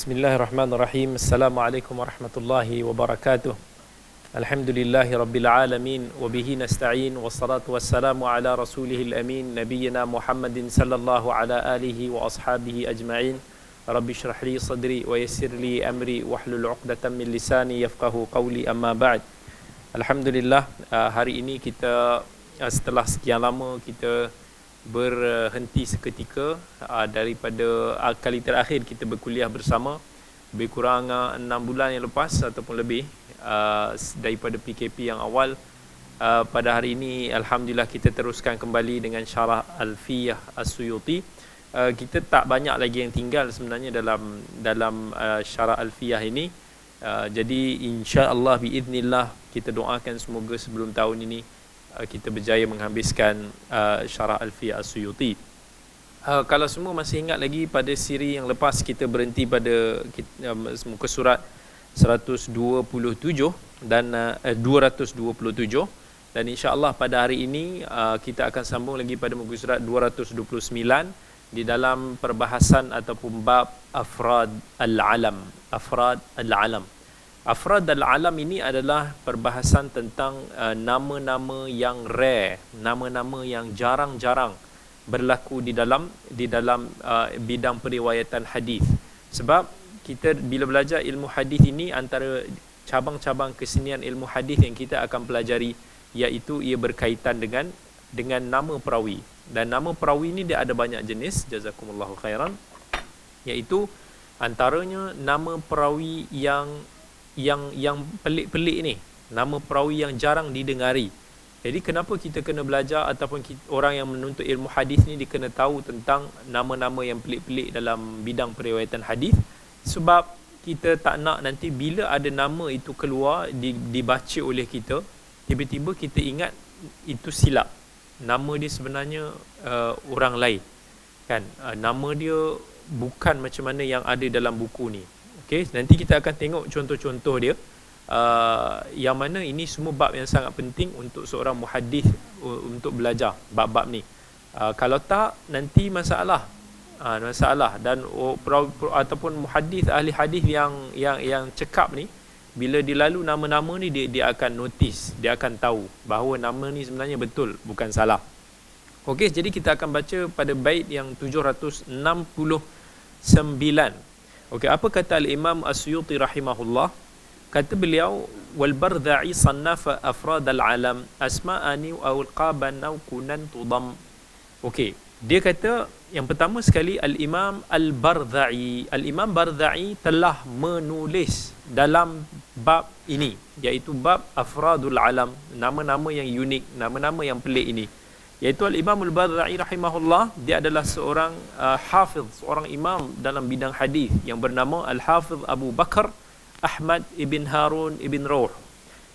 Bismillahirrahmanirrahim. Assalamualaikum warahmatullahi wabarakatuh. Alhamdulillahi rabbil alamin wa bihi nasta'in wassalatu wassalamu ala rasulihil amin nabiyyina Muhammadin sallallahu ala alihi wa ashabihi ajma'in. Rabbi shrah li sadri wa yassir li amri wahlul 'uqdatam min lisani yafqahu qawli, amma ba'd. Alhamdulillah, hari ini kita setelah sekian lama kita berhenti seketika daripada kali terakhir kita berkuliah bersama, lebih kurang 6 bulan yang lepas ataupun lebih daripada PKP yang awal. Pada hari ini alhamdulillah kita teruskan kembali dengan syarah Alfiyah As-Suyuti. Kita tak banyak lagi yang tinggal sebenarnya dalam syarah Alfiyah ini. Jadi insya-Allah biiznillah kita doakan semoga sebelum tahun ini kita berjaya menghabiskan syarah Alfiyah As-Suyuti. Kalau semua masih ingat lagi, pada siri yang lepas kita berhenti pada muka surat 127 dan 227, dan insya-Allah pada hari ini kita akan sambung lagi pada muka surat 229 di dalam perbahasan ataupun bab afrad al-alam. Afrad al-alam. Afrad al-alam ini adalah perbahasan tentang nama-nama yang rare, nama-nama yang jarang-jarang berlaku di dalam bidang periwayatan hadis. Sebab kita bila belajar ilmu hadis ini, antara cabang-cabang kesenian ilmu hadis yang kita akan pelajari iaitu ia berkaitan dengan nama perawi. Dan nama perawi ini dia ada banyak jenis, jazakumullahu khairan, iaitu antaranya nama perawi yang pelik-pelik ni, nama perawi yang jarang didengari. Jadi kenapa kita kena belajar ataupun orang yang menuntut ilmu hadis ni dia kena tahu tentang nama-nama yang pelik-pelik dalam bidang periwayatan hadis? Sebab kita tak nak nanti bila ada nama itu keluar dibaca oleh kita, tiba-tiba kita ingat itu silap, nama dia sebenarnya orang lain kan, nama dia bukan macam mana yang ada dalam buku ni. Okay, nanti kita akan tengok contoh-contoh dia, yang mana ini semua bab yang sangat penting untuk seorang muhaddis untuk belajar bab-bab ni. Kalau tak, nanti masalah dan ataupun muhaddis, ahli hadis yang cekap ni, bila dilalu nama-nama ni dia akan notice, dia akan tahu bahawa nama ni sebenarnya betul, bukan salah. Okey, jadi kita akan baca pada bait yang 769. Okey, apa kata al-Imam As-Suyuti rahimahullah? Kata beliau, wal Bardha'i sannafa afrad al-alam asma'ani aw alqaban aw kunan tudam. Okey, dia kata yang pertama sekali al-Imam Al-Bardha'i. Al-Imam Bardha'i telah menulis dalam bab ini, iaitu bab afradul alam, nama-nama yang unik, nama-nama yang pelik ini. Iaitu al-Imam Al-Bardha'i rahimahullah, dia adalah seorang hafiz, seorang imam dalam bidang hadis yang bernama Al-Hafiz Abu Bakar Ahmad ibn Harun ibn Ruh,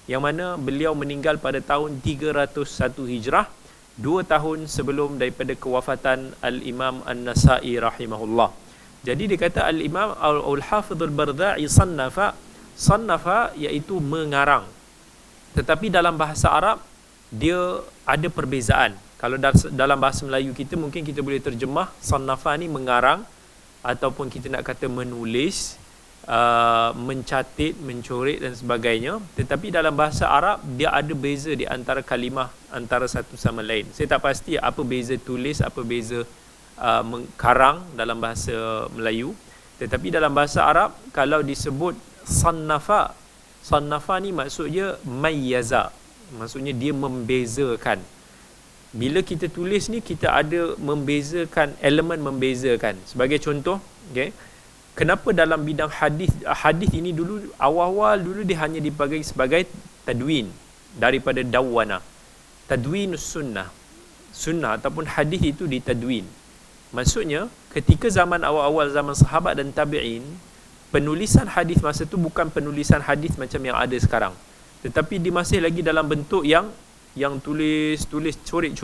yang mana beliau meninggal pada tahun 301 Hijrah, 2 tahun sebelum daripada kewafatan Al-Imam An-Nasa'i rahimahullah. Jadi dia kata al-Imam Al-Hafiz Al-Bardha'i sannafa iaitu mengarang. Tetapi dalam bahasa Arab dia ada perbezaan. Kalau dalam bahasa Melayu kita mungkin kita boleh terjemah sannafa ni mengarang, ataupun kita nak kata menulis, mencatat, mencoret dan sebagainya. Tetapi dalam bahasa Arab dia ada beza di antara kalimah antara satu sama lain. Saya tak pasti apa beza tulis, apa beza karang dalam bahasa Melayu. Tetapi dalam bahasa Arab kalau disebut sannafa ni maksudnya mayyaza, maksudnya dia membezakan. Bila kita tulis ni, kita ada membezakan, elemen membezakan. Sebagai contoh, okay, kenapa dalam bidang hadis ini dulu awal-awal dulu dia hanya dipakai sebagai tadwin daripada dawana. Tadwinus sunnah ataupun hadis itu ditadwin. Maksudnya ketika zaman awal-awal, zaman sahabat dan tabi'in, penulisan hadis masa tu bukan penulisan hadis macam yang ada sekarang, tetapi dia masih lagi dalam bentuk yang tulis coret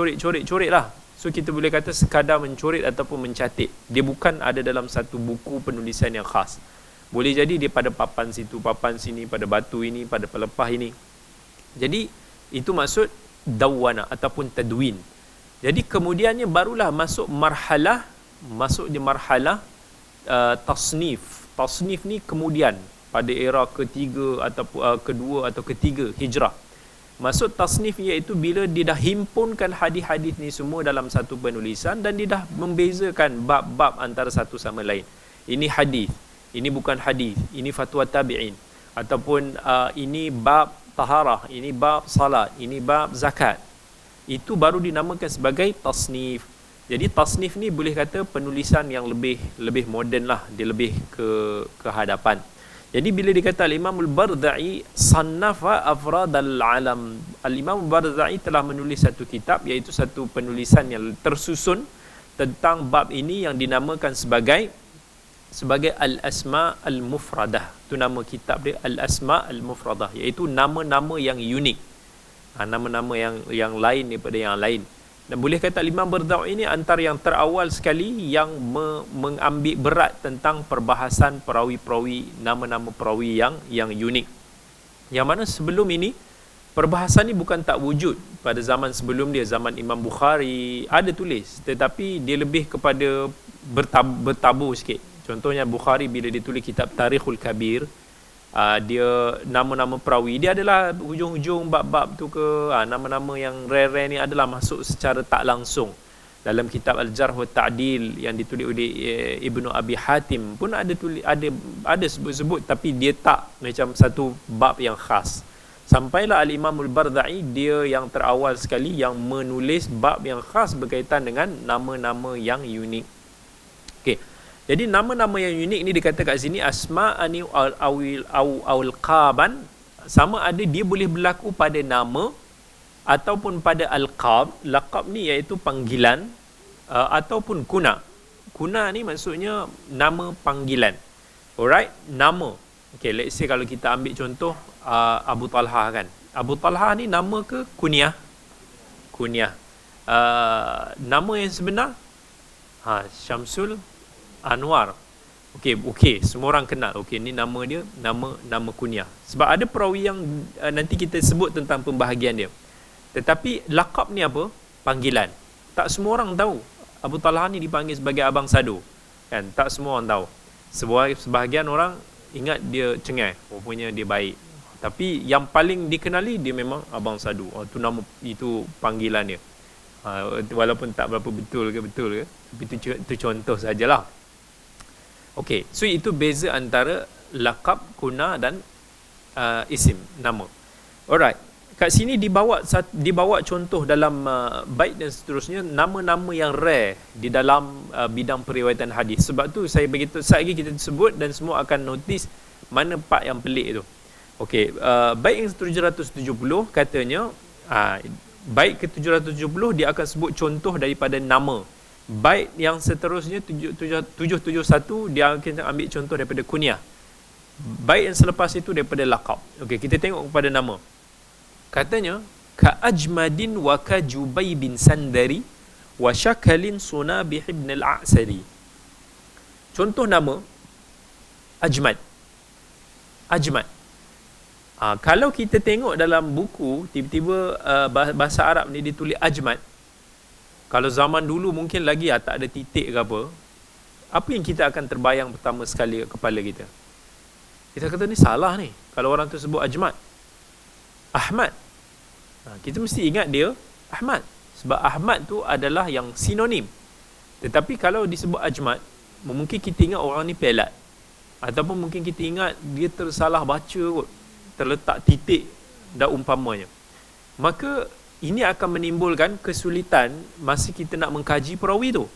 lah. So kita boleh kata sekadar mencoret ataupun mencatat. Dia bukan ada dalam satu buku penulisan yang khas. Boleh jadi dia pada papan situ, papan sini, pada batu ini, pada pelepah ini. Jadi itu maksud dawana ataupun tadwin. Jadi kemudiannya barulah masuk di marhalah tasnif Tasnif ni kemudian pada era ketiga ataupun kedua atau ketiga Hijrah. Maksud tasnif iaitu bila dia dah himpunkan hadis-hadis ni semua dalam satu penulisan dan dia dah membezakan bab-bab antara satu sama lain. Ini hadis, ini bukan hadis, ini fatwa tabi'in, ataupun ini bab taharah, ini bab salat, ini bab zakat. Itu baru dinamakan sebagai tasnif. Jadi tasnif ni boleh kata penulisan yang lebih moden lah, dia lebih ke hadapan. Jadi bila dikata Al-Imam Al-Bardha'i sannafa afradal alam, Al-Imam Al-Bardha'i telah menulis satu kitab, iaitu satu penulisan yang tersusun tentang bab ini yang dinamakan sebagai Al-Asma' Al-Mufradah. Itu nama kitab dia, Al-Asma' Al-Mufradah, iaitu nama-nama yang unik, nama-nama yang lain daripada yang lain. Dan boleh kata Imam Bardha'i ini antara yang terawal sekali yang mengambil berat tentang perbahasan perawi-perawi, nama-nama perawi yang unik. Yang mana sebelum ini perbahasan ni bukan tak wujud. Pada zaman sebelum dia, zaman Imam Bukhari ada tulis, tetapi dia lebih kepada bertabur sikit. Contohnya Bukhari bila dia tulis kitab Tarikhul Kabir, dia nama-nama perawi dia adalah hujung-hujung bab-bab tu ke, nama-nama yang rare-rare ni adalah masuk secara tak langsung. Dalam kitab Al-Jarh wa Ta'dil yang ditulis oleh Ibnu Abi Hatim pun ada sebut-sebut, tapi dia tak macam satu bab yang khas. Sampailah Al-Imam Al-Bardha'i, dia yang terawal sekali yang menulis bab yang khas berkaitan dengan nama-nama yang unik. Okey. Jadi nama-nama yang unik ni dikata kat sini asma'ani awil qaban, sama ada dia boleh berlaku pada nama ataupun pada al-qab. Laqab ni iaitu panggilan, ataupun kuna. Kuna ni maksudnya nama panggilan. Alright, nama. Okay, let's say kalau kita ambil contoh Abu Talha kan. Abu Talha ni nama ke kunyah? Kunyah. Nama yang sebenar Syamsul Anwar. Okey, semua orang kenal. Okey, ni nama dia, nama kunyah. Sebab ada perawi yang nanti kita sebut tentang pembahagian dia. Tetapi laqab ni apa? Panggilan. Tak semua orang tahu Abu Talha ni dipanggil sebagai Abang Sado. Kan? Tak semua orang tahu. Sebahagian orang ingat dia cengai, rupanya dia baik. Tapi yang paling dikenali dia memang Abang Sado. Itu panggilan dia. Walaupun tak berapa betul ke, tapi itu contoh sajalah. Okey, so itu beza antara laqab, kuna dan isim, nama. Alright, kat sini dibawa contoh dalam bait dan seterusnya, nama-nama yang rare di dalam bidang periwayatan hadis. Sebab tu saya begitu lagi kita sebut dan semua akan notice mana part yang pelik tu. Okey, bait yang 770 katanya, bait ke 770 dia akan sebut contoh daripada nama. Bait yang seterusnya 771 dia akan ambil contoh daripada kunyah. Bait yang selepas itu daripada laqab. Okey, kita tengok kepada nama. Katanya ka ajmadin wa ka jubay bin sandari wa shakalin sunabih ibn al-a'sari. Contoh nama ajmad. Kalau kita tengok dalam buku, tiba-tiba bahasa Arab ni ditulis ajmad. Kalau zaman dulu mungkin lagi tak ada titik ke apa yang kita akan terbayang pertama sekali kat kepala kita? Kita kata ni salah ni kalau orang tu sebut ajmad. Ahmad. Kita mesti ingat dia Ahmad. Sebab Ahmad tu adalah yang sinonim. Tetapi kalau disebut ajmad, mungkin kita ingat orang ni pelat. Ataupun mungkin kita ingat dia tersalah baca kot, terletak titik dan umpamanya. Maka ini akan menimbulkan kesulitan masa kita nak mengkaji perawi tu.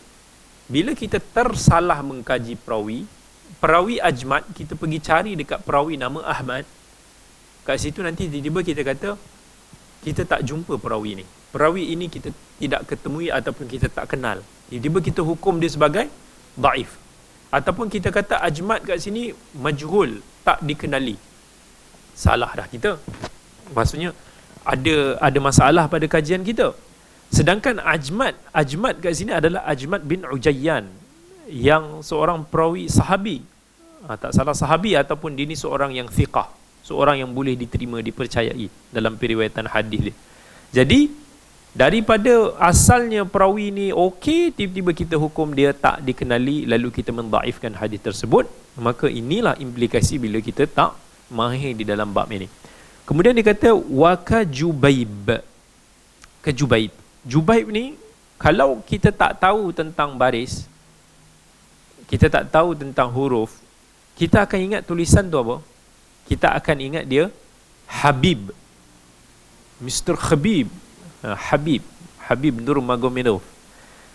Bila kita tersalah mengkaji perawi ajmad, kita pergi cari dekat perawi nama Ahmad, kat situ nanti tiba-tiba kita kata kita tak jumpa perawi ni. Perawi ini kita tidak ketemui ataupun kita tak kenal. Tiba-tiba kita hukum dia sebagai daif. Ataupun kita kata ajmad kat sini majhul, tak dikenali. Salah dah kita. Maksudnya ada masalah pada kajian kita. Sedangkan ajmad kat sini adalah Ajmad bin Ujayyan, yang seorang perawi sahabi. Tak salah sahabi, ataupun dia ni seorang yang thiqah, seorang yang boleh diterima, dipercayai dalam periwayatan hadis dia. Jadi daripada asalnya perawi ni okey, tiba-tiba kita hukum dia tak dikenali, lalu kita mendaifkan hadis tersebut. Maka inilah implikasi bila kita tak mahir di dalam bab ini. Kemudian dia kata waka jubaib. Kejubaib. Jubaib ni kalau kita tak tahu tentang baris, kita tak tahu tentang huruf, kita akan ingat tulisan tu apa? Kita akan ingat dia Habib. Mr. Habib. Habib Nurmagomedov.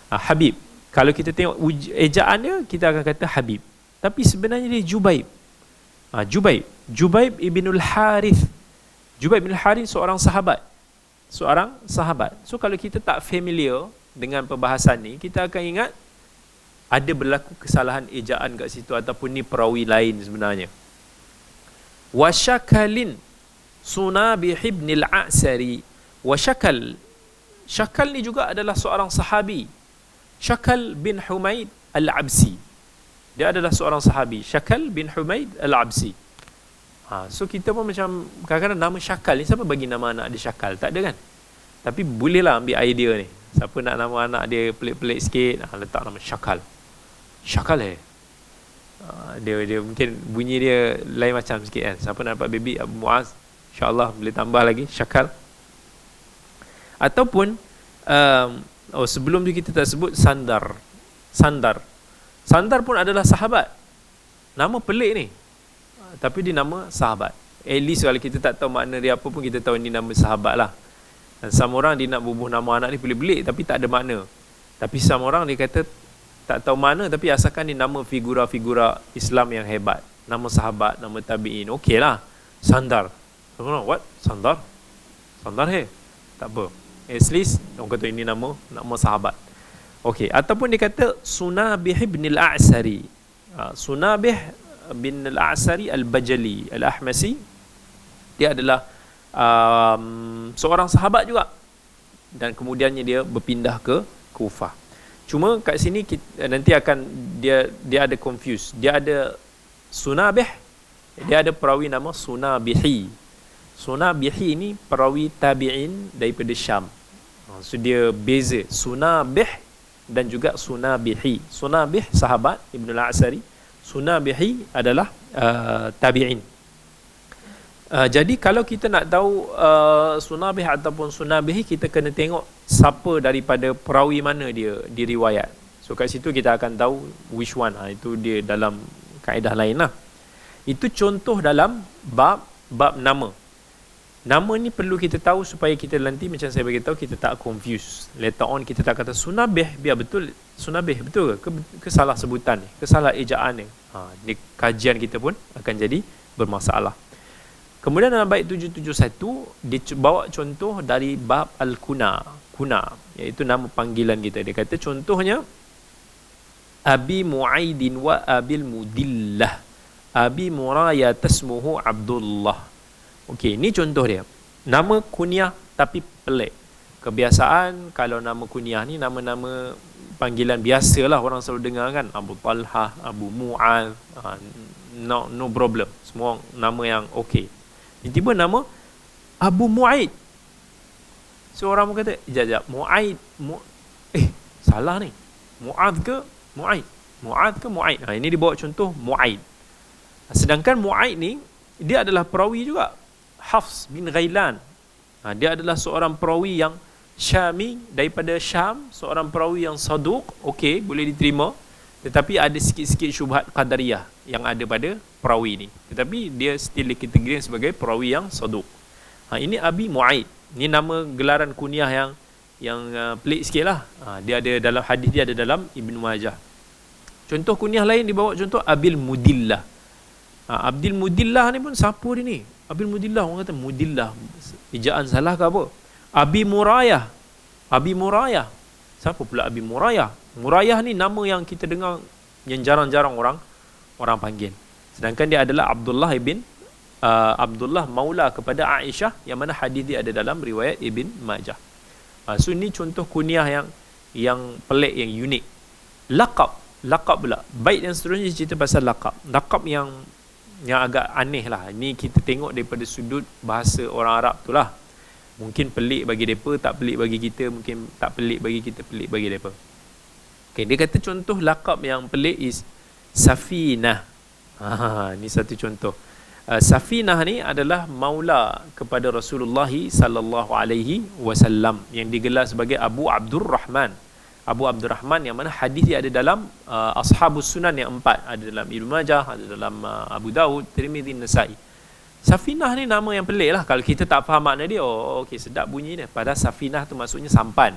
Habib. Kalau kita tengok ejaan dia, kita akan kata Habib. Tapi sebenarnya dia Jubaib. Jubaib ibnul Harith. Jubaib ibnul Harith seorang sahabat. So kalau kita tak familiar dengan perbahasan ni, kita akan ingat ada berlaku kesalahan ejaan kat situ ataupun ni perawi lain sebenarnya. Wasyakalin Sunabih ibn al-A'sari. Syakal ni juga adalah seorang sahabi. Syakal bin Humaid al-Absi. Dia adalah seorang sahabi. Syakal bin Humaid al-Absi. So kita pun macam kadang-kadang nama Syakal ni, siapa bagi nama anak dia Syakal? Tak ada kan? Tapi bolehlah ambil idea ni. Siapa nak nama anak dia pelik-pelik sikit, letak nama Syakal. Syakal dia mungkin bunyi dia lain macam sikit kan. Siapa nak dapat baby Abu Muaz, InsyaAllah boleh tambah lagi Syakal. Ataupun sebelum tu kita tak sebut Sandar. Sandar pun adalah sahabat. Nama pelik ni, tapi dia nama sahabat. At least kalau kita tak tahu makna dia apa pun, kita tahu ni nama sahabat lah. Dan sama orang dia nak bubuh nama anak ni pelik-pelik tapi tak ada makna. Tapi sama orang dia kata tak tahu mana, tapi asalkan dia nama figura-figura Islam yang hebat. Nama sahabat, nama tabi'in. Okey lah. Sandar. What? Sandar? Tak apa. At least orang kata ini nama sahabat. Okey. Ataupun dia kata Sunabih bin al-A'sari. Sunabih bin al-A'sari al-Bajali al-Ahmasi. Dia adalah seorang sahabat juga. Dan kemudiannya dia berpindah ke Kufah. Cuma kat sini nanti akan dia ada confuse. Dia ada Sunabih, dia ada perawi nama Sunabihi. Sunabihi ni perawi tabi'in daripada Syam. So dia beza Sunabih dan juga Sunabihi. Sunabih sahabat Ibn al-A'sari, Sunabihi adalah tabi'in. Jadi kalau kita nak tahu Sunabih ataupun Sunabihi, kita kena tengok siapa daripada perawi mana dia diriwayat. So kat situ kita akan tahu which one. Itu dia dalam kaedah lain lah. Itu contoh dalam bab nama. Nama ni perlu kita tahu supaya kita nanti macam saya bagi tahu, kita tak confuse. Later on kita tak kata Sunabih, biar betul Sunabih betul ke salah sebutan ni, ke salah ejaan ni. Ni kajian kita pun akan jadi bermasalah. Kemudian dalam bait 771 dia bawa contoh dari bab al-kuna, iaitu nama panggilan kita. Dia kata contohnya Abi Mu'aidin wa Abil Mudillah. Abi Muraya tasmuhu Abdullah. Okey, ni contoh dia. Nama kunyah tapi pelik. Kebiasaan kalau nama kunyah ni nama-nama panggilan biasalah orang selalu dengar kan. Abu Talha, Abu Mu'ad, no problem. Semua nama yang okey. Tiba-tiba nama Abu Mu'aid. So orang pun kata, sekejap, Mu'aid, salah ni. Mu'ad ke Mu'aid? Mu'ad ke Mu'aid? Ini dibawa contoh Mu'aid. Sedangkan Mu'aid ni, dia adalah perawi juga. Hafs bin Ghailan. Dia adalah seorang perawi yang Syami, daripada Syam. Seorang perawi yang saduq, okey, boleh diterima. Tetapi ada sikit-sikit syubhat qadariyah yang ada pada perawi ni. Tetapi dia still dikategorikan sebagai perawi yang saduq. Ini Abi Mu'aid. Ini nama gelaran kunyah yang pelik sikit lah. Dia ada dalam hadis, dia ada dalam Ibn Majah. Contoh kunyah lain dibawa contoh Abil Mudillah. Abdul Mudillah ni pun siapa dia ni? Abil Mudillah, orang kata Mudillah. Ejaan salah ke apa? Abi Murayah. Siapa pula Abi Murayah? Murayah ni nama yang kita dengar yang jarang-jarang orang panggil. Sedangkan dia adalah Abdullah maula kepada Aisyah, yang mana hadis dia ada dalam riwayat Ibn Majah. So ni contoh kunyah yang pelik, yang unik. Laqab pula. Bait yang seterusnya cerita pasal laqab. Laqab yang agak aneh lah. Ini kita tengok daripada sudut bahasa orang Arab tu lah. Mungkin pelik bagi mereka, tak pelik bagi kita. Mungkin tak pelik bagi kita, pelik bagi mereka. Okay, dia kata contoh laqab yang pelik is Safinah. Ni satu contoh. Safinah ni adalah maula kepada Rasulullah sallallahu alaihi wasallam yang digelar sebagai Abu Abdurrahman. Abu Abdurrahman yang mana hadis dia ada dalam Ashabus Sunan yang 4, ada dalam Ibnu Majah, ada dalam Abu Daud, Tirmizi, Nasa'i. Safinah ni nama yang pelik lah. Kalau kita tak faham makna dia, okey, sedap bunyi dia. Padahal Safinah tu maksudnya sampan.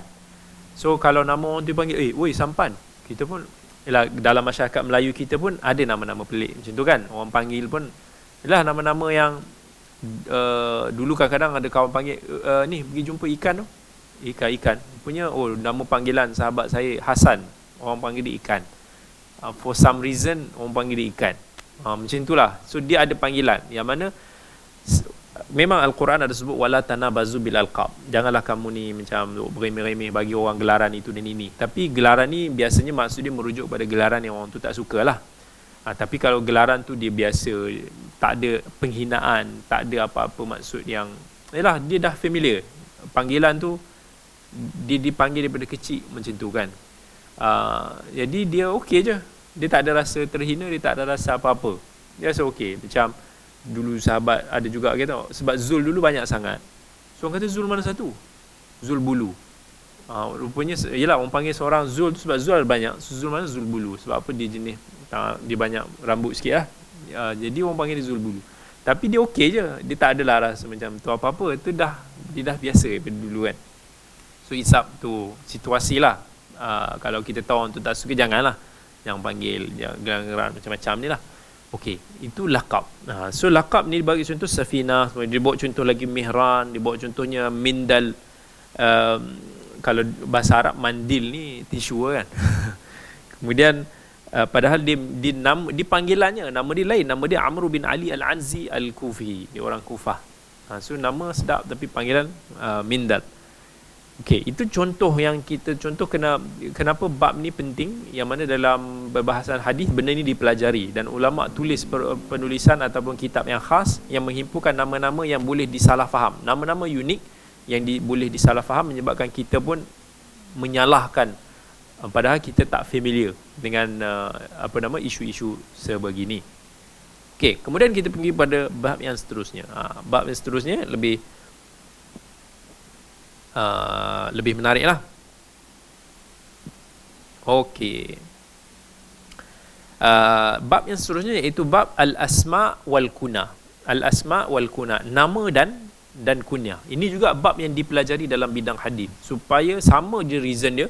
So kalau nama orang tu panggil, woi sampan, kita pun, yalah, dalam masyarakat Melayu kita pun ada nama-nama pelik macam tu kan. Orang panggil pun, yalah, nama-nama yang dulu kadang-kadang ada kawan panggil, ni pergi jumpa ikan tu, ikan punya, nama panggilan sahabat saya Hasan, orang panggil dia ikan. For some reason orang panggil dia ikan. Macam itulah. So dia ada panggilan yang mana memang Al-Quran ada sebut wala tanabazu bil alqab. Janganlah kamu ni macam beremeh-remeh bagi orang gelaran itu dan ini. Tapi gelaran ni biasanya maksud dia merujuk pada gelaran yang orang tu tak sukalah. Tapi kalau gelaran tu dia biasa, tak ada penghinaan, tak ada apa-apa maksud yang, yalah, dia dah familiar. Panggilan tu dia dipanggil daripada kecil macam tu kan. Jadi dia okey je. Dia tak ada rasa terhina, dia tak ada rasa apa-apa. Dia rasa okey. Macam dulu sahabat ada juga kata, sebab Zul dulu banyak sangat. So orang kata Zul mana satu? Zul bulu. Rupanya, yelah, orang panggil seorang Zul tu sebab Zul ada banyak. Zul mana? Zul bulu. Sebab apa? Dia jenis, dia banyak rambut sikit lah. Jadi orang panggil dia Zul bulu. Tapi dia okey je. Dia tak adalah rasa macam tu apa-apa. Tu dah, dia dah biasa daripada dulu kan. So it's up to situasi lah. Kalau kita tahu orang tu tak suka, janganlah yang panggil geran-geran macam-macam ni lah. Okey, itu laqab. So laqab ni bagi contoh Safinah, dia bawa contoh lagi Mihran, dia bawa contohnya Mindal. Kalau bahasa Arab mandil ni tisu kan. Kemudian padahal dia panggilannya, nama dia lain, nama dia Amr bin Ali Al-Anzi Al-Kufi, dia orang Kufah. So nama sedap tapi panggilan Mindal. Okey, itu contoh yang kita kenapa bab ni penting, yang mana dalam perbahasan hadis benda ni dipelajari dan ulama tulis penulisan ataupun kitab yang khas yang menghimpunkan nama-nama yang boleh disalah faham. Nama-nama unik yang boleh disalah faham menyebabkan kita pun menyalahkan padahal kita tak familiar dengan isu-isu sebegini. Okey, kemudian kita pergi pada bab yang seterusnya. Bab yang seterusnya lebih menarik lah. Okey. Bab yang seterusnya iaitu bab al-asma wal kuna. Al-asma wal kuna, nama dan kunyah. Ini juga bab yang dipelajari dalam bidang hadis supaya sama je reason dia,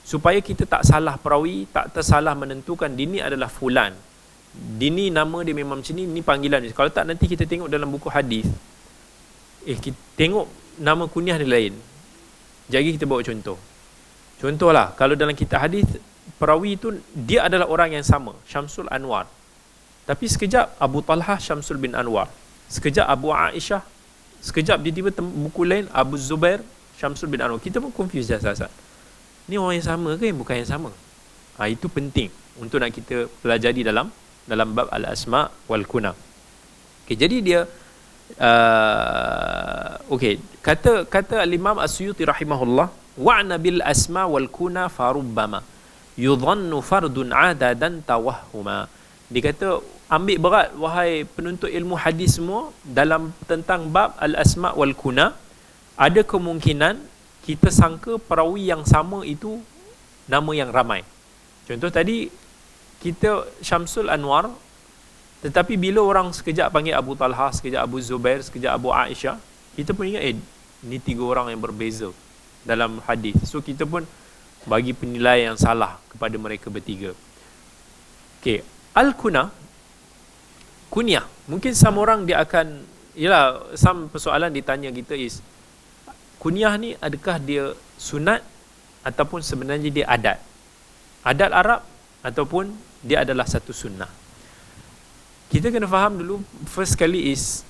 supaya kita tak salah perawi, tak tersalah menentukan dini adalah fulan. Dini nama dia memang macam ni panggilan dia. Kalau tak nanti kita tengok dalam buku hadis, kita tengok nama kunyah dia lain. Jadi kita bawa contoh. Contohlah, kalau dalam kitab hadis perawi itu dia adalah orang yang sama, Syamsul Anwar. Tapi sekejap Abu Talhah Syamsul bin Anwar, sekejap Abu Aisyah, sekejap dia tiba buku lain Abu Zubair Syamsul bin Anwar. Kita pun confuse asal-asal. Ni orang yang sama ke bukan yang sama? Itu penting untuk nak kita pelajari dalam bab al-asma wal kuna. Okey, jadi dia okey, kata al-Imam As-Suyuti rahimahullah, wa'na bil asma wal kuna farubbama yudhannu fardun adadan tawahhuma. Dia kata ambil berat wahai penuntut ilmu hadis semua dalam tentang bab al-asma wal kuna, ada kemungkinan kita sangka perawi yang sama itu nama yang ramai. Contoh tadi kita Syamsul Anwar, tetapi bila orang sekejap panggil Abu Talhah, sekejap Abu Zubair, sekejap Abu Aisyah, kita pun ingat ni tiga orang yang berbeza dalam hadis. So kita pun bagi penilaian yang salah kepada mereka bertiga. Okey, al-kuna, kunyah. Mungkin sama orang dia akan, some persoalan ditanya kita is, kunyah ni adakah dia sunat ataupun sebenarnya dia adat? Adat Arab ataupun dia adalah satu sunnah? Kita kena faham dulu, first kali is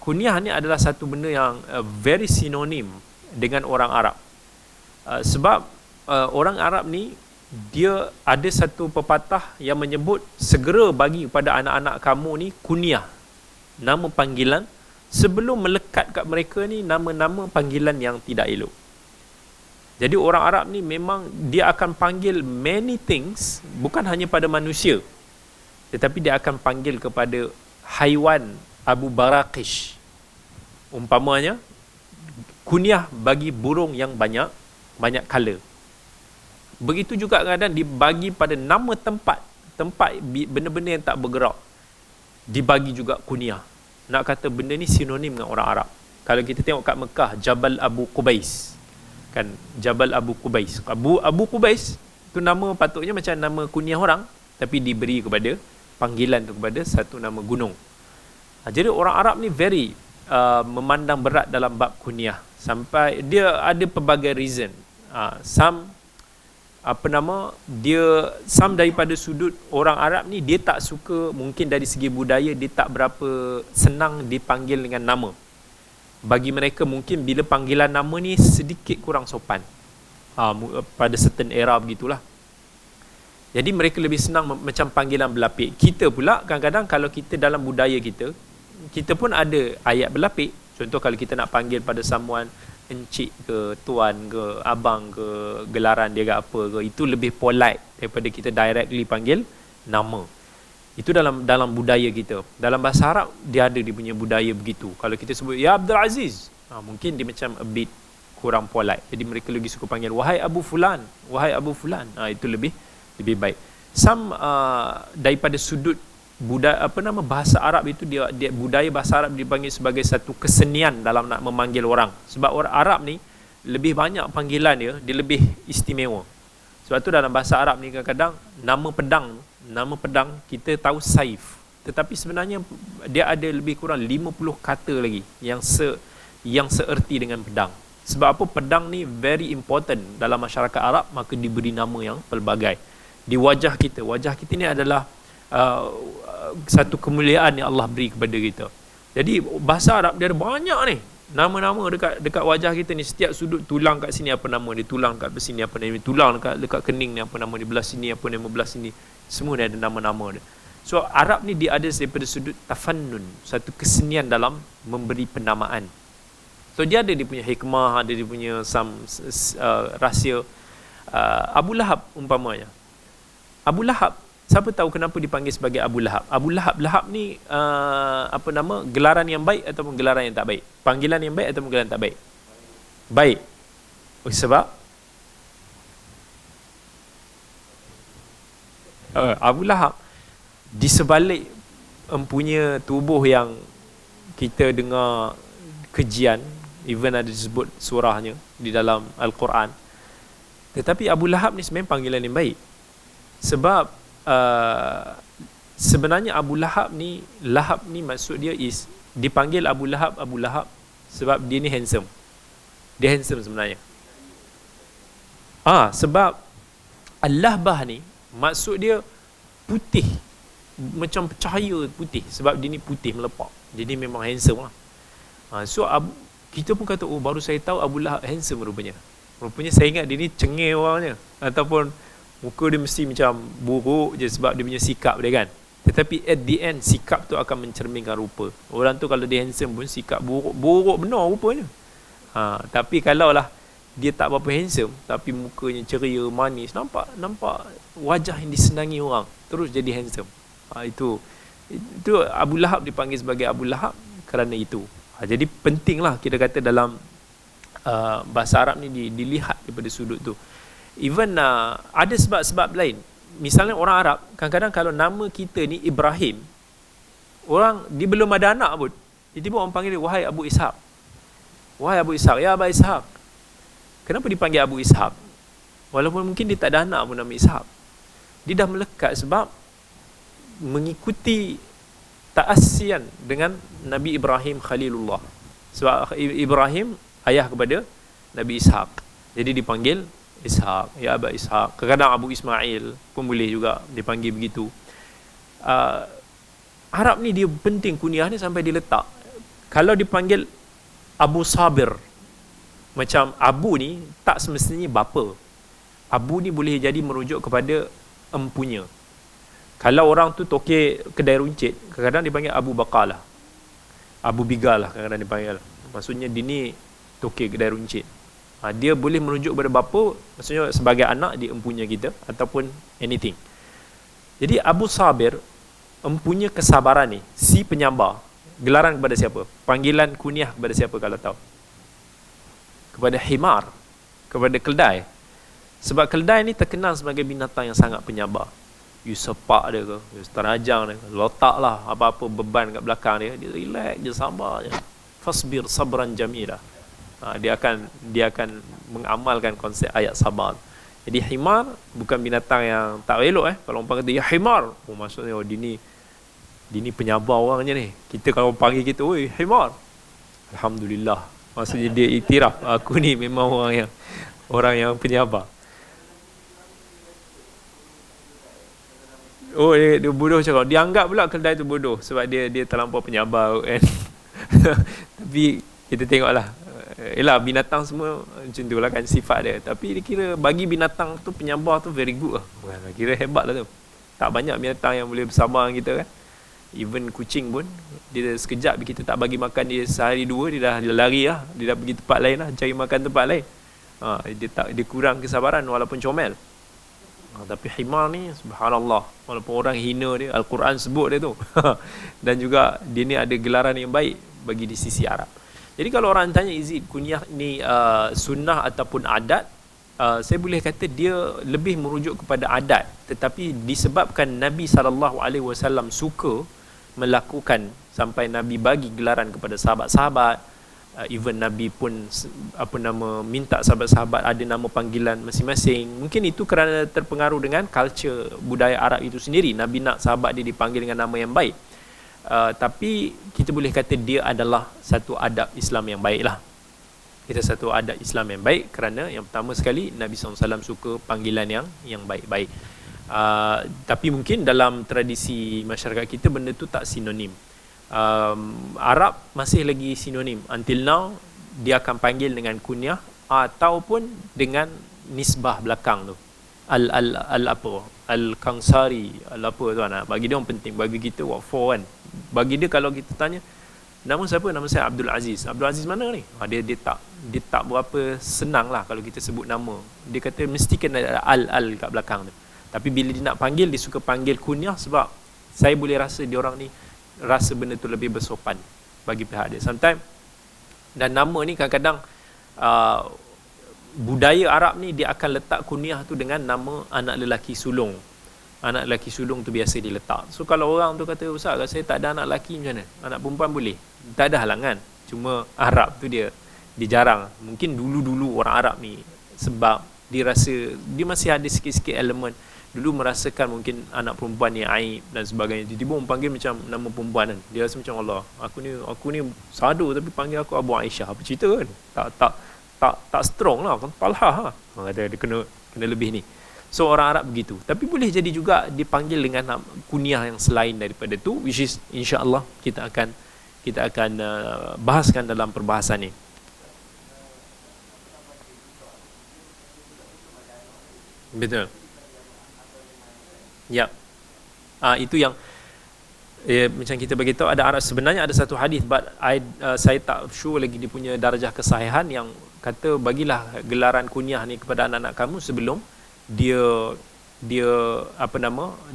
kunyah ni adalah satu benda yang very synonym dengan orang Arab. Sebab orang Arab ni dia ada satu pepatah yang menyebut segera bagi kepada anak-anak kamu ni kunyah, nama panggilan, sebelum melekat kat mereka ni nama-nama panggilan yang tidak elok. Jadi orang Arab ni memang dia akan panggil many things, bukan hanya pada manusia. tetapi dia akan panggil kepada haiwan Abu Baraqish. Umpamanya kunyah bagi burung yang banyak color. Begitu juga kadang dibagi pada nama tempat benda-benda yang tak bergerak, dibagi juga kunyah. Nak kata benda ni sinonim dengan orang Arab. Kalau kita tengok kat Mekah, Jabal Abu Qubais, kan, Jabal Abu Qubais. Abu Qubais tu nama patutnya macam nama kunyah orang, tapi diberi kepada panggilan tu kepada satu nama gunung. Jadi orang Arab ni very memandang berat dalam bab kunyah, sampai dia ada pelbagai reason. Some daripada sudut orang Arab ni, dia tak suka, mungkin dari segi budaya dia tak berapa senang dipanggil dengan nama. Bagi mereka mungkin bila panggilan nama ni sedikit kurang sopan, pada certain era begitulah. Jadi mereka lebih senang macam panggilan berlapik. Kita pula kadang-kadang kalau kita dalam budaya kita pun ada ayat berlapik. Contoh kalau kita nak panggil pada someone encik ke, tuan ke, abang ke, gelaran dia ke apa ke, itu lebih polite daripada kita directly panggil nama. Itu dalam budaya kita. Dalam bahasa Arab dia ada dia punya budaya begitu. Kalau kita sebut ya Abdul Aziz, mungkin dia macam a bit kurang polite. Jadi mereka lebih suka panggil wahai Abu Fulan, wahai Abu Fulan. Itu lebih baik. Some daripada sudut bahasa Arab itu, dia budaya bahasa Arab dipanggil sebagai satu kesenian dalam nak memanggil orang. Sebab orang Arab ni lebih banyak panggilan dia lebih istimewa. Sebab tu dalam bahasa Arab ni kadang-kadang nama pedang kita tahu saif, tetapi sebenarnya dia ada lebih kurang 50 kata lagi yang seerti dengan pedang. Sebab apa? Pedang ni very important dalam masyarakat Arab, maka diberi nama yang pelbagai. Di wajah kita ni adalah satu kemuliaan yang Allah beri kepada kita. Jadi bahasa Arab dia ada banyak ni nama-nama dekat wajah kita ni. Setiap sudut tulang kat sini apa nama dia, tulang kat sini apa nama dia, tulang dekat kening ni apa nama dia, belah sini apa nama, belah sini, semua dia ada nama-nama dia. So Arab ni dia ada daripada sudut tafannun, satu kesenian dalam memberi penamaan. So dia ada dia punya hikmah, ada dia punya rahsia. Abu Lahab umpamanya, Abu Lahab, siapa tahu kenapa dipanggil sebagai Abu Lahab? Abu Lahab ni gelaran yang baik ataupun gelaran yang tak baik? Panggilan yang baik ataupun gelaran yang tak baik? Baik. Sebab Abu Lahab di sebalik empunya tubuh yang kita dengar kejian, even ada disebut surahnya di dalam Al-Quran, tetapi Abu Lahab ni sebenarnya panggilan yang baik. Sebab sebenarnya Abu Lahab ni maksud dia is dipanggil Abu Lahab sebab dia ni handsome. Dia handsome sebenarnya. Sebab Al-Lahbah ni maksud dia putih, macam cahaya putih, sebab dia ni putih melepak. Jadi memang handsome lah. So kita pun kata, baru saya tahu Abu Lahab handsome rupanya. Saya ingat dia ni cengeng orangnya, ataupun muka dia mesti macam buruk je sebab dia punya sikap dia kan. Tetapi at the end, sikap tu akan mencerminkan rupa. Orang tu kalau dia handsome pun sikap buruk benar rupanya. Tapi kalaulah dia tak berapa handsome tapi mukanya ceria, manis, nampak wajah yang disenangi orang, terus jadi handsome. Itu Abu Lahab dipanggil sebagai Abu Lahab kerana itu. Jadi pentinglah kita kata dalam bahasa Arab ni dilihat daripada sudut tu. Even ada sebab-sebab lain. Misalnya orang Arab kadang-kadang kalau nama kita ni Ibrahim, orang dia belum ada anak pun, tiba-tiba orang panggil dia wahai Abu Ishaq. Wahai Abu Ishaq, ya Abu Ishaq. Kenapa dipanggil Abu Ishaq? Walaupun mungkin dia tak ada anak pun nama Ishaq. Dia dah melekat sebab mengikuti ta'assian dengan Nabi Ibrahim Khalilullah. Sebab Ibrahim ayah kepada Nabi Ishaq, jadi dipanggil Ishaq, ya Abu Ishaq. Kadang-kadang Abu Ismail pun boleh juga dipanggil begitu. Arab ni dia penting kunyah ni sampai diletak. Kalau dipanggil Abu Sabir, macam Abu ni tak semestinya bapa. Abu ni boleh jadi merujuk kepada empunya. Kalau orang tu tokek kedai runcit, kadang-kadang dipanggil Abu Baqalah, Abu Bigal lah kadang-kadang dipanggil. Maksudnya dia ni tokek kedai runcit. Dia boleh merujuk kepada bapa, maksudnya sebagai anak dia empunya kita, ataupun anything. Jadi Abu Sabir empunya kesabaran ni, si penyabar, gelaran kepada siapa? Panggilan kunyah kepada siapa kalau tahu? Kepada himar, kepada keldai. Sebab keldai ni terkenal sebagai binatang yang sangat penyabar. You sepak dia ke, you terajang dia ke, letak lah apa-apa beban kat belakang dia, dia relax je, sabar je. Fasbir sabran jamila. Dia akan mengamalkan konsep ayat sabar. Jadi himar bukan binatang yang tak elok Kalau orang kata ya himar, maksudnya dia ni penyabar orangnya ni. Kita kalau panggil kita, oi himar, alhamdulillah, maksudnya dia iktiraf, aku ni memang orang yang penyabar. Oh, dia bodoh cakap. Dia anggap pula keldai tu bodoh sebab dia terlampau penyabar kan. Tapi kita tengoklah, yelah binatang semua macam tu lah kan sifat dia. Tapi dia kira bagi binatang tu penyabar tu very good lah. Kira hebat lah tu. Tak banyak binatang yang boleh bersabar dengan kita kan. Even kucing pun, dia sekejap kita tak bagi makan dia sehari dua, dia dah lari lah. Dia dah pergi tempat lain lah, cari makan tempat lain. Dia kurang kesabaran walaupun comel. Tapi himar ni subhanallah, walaupun orang hina dia, Al-Quran sebut dia tu. Dan juga dia ni ada gelaran yang baik bagi di sisi Arab. Jadi kalau orang tanya izin kunyah ni sunnah ataupun adat, saya boleh kata dia lebih merujuk kepada adat, tetapi disebabkan Nabi SAW suka melakukan sampai Nabi bagi gelaran kepada sahabat-sahabat. Even Nabi pun minta sahabat-sahabat ada nama panggilan masing-masing. Mungkin itu kerana terpengaruh dengan culture budaya Arab itu sendiri. Nabi nak sahabat dia dipanggil dengan nama yang baik. Tapi kita boleh kata dia adalah satu adab Islam yang baik lah. Kita satu adab Islam yang baik kerana yang pertama sekali Nabi SAW suka panggilan yang baik-baik. Tapi mungkin dalam tradisi masyarakat kita benda tu tak sinonim. Arab masih lagi sinonim. Until now dia akan panggil dengan kunyah ataupun dengan nisbah belakang tu. Al-Kangsari, apa tu anak. Bagi dia orang penting, bagi kita what for kan. Bagi dia kalau kita tanya nama siapa, nama saya Abdul Aziz. Abdul Aziz mana ni? Dia tak berapa senang lah kalau kita sebut nama. Dia kata mesti kena ada al kat belakang tu. Tapi bila dia nak panggil, dia suka panggil kunyah sebab saya boleh rasa dia orang ni rasa benda tu lebih bersopan bagi pihak dia. Sometimes, dan nama ni kadang-kadang budaya Arab ni dia akan letak kunyah tu dengan nama anak lelaki sulung. Anak lelaki sulung tu biasa diletak. So kalau orang tu kata, Ustaz, kalau saya tak ada anak lelaki macam mana? Anak perempuan boleh? Tak ada halangan. Cuma Arab tu dia jarang. Mungkin dulu-dulu orang Arab ni sebab dia rasa dia masih ada sikit-sikit elemen dulu merasakan mungkin anak perempuan ni aib dan sebagainya. Tiba-tiba orang panggil macam nama perempuan kan. Dia rasa macam Allah, aku ni sadu tapi panggil aku Abu Aisyah. Apa cerita kan? Tak strong lah. Talha lah. Dia kena lebih ni. So orang Arab begitu. Tapi boleh jadi juga dipanggil dengan kunyah yang selain daripada tu, which is insya-Allah kita akan bahaskan dalam perbahasan ni. Betul. Ya. Itu yang macam kita bagi tahu ada sebenarnya ada satu hadis, but saya tak sure lagi dia punya darjah kesahihan, yang kata bagilah gelaran kunyah ni kepada anak-anak kamu sebelum dia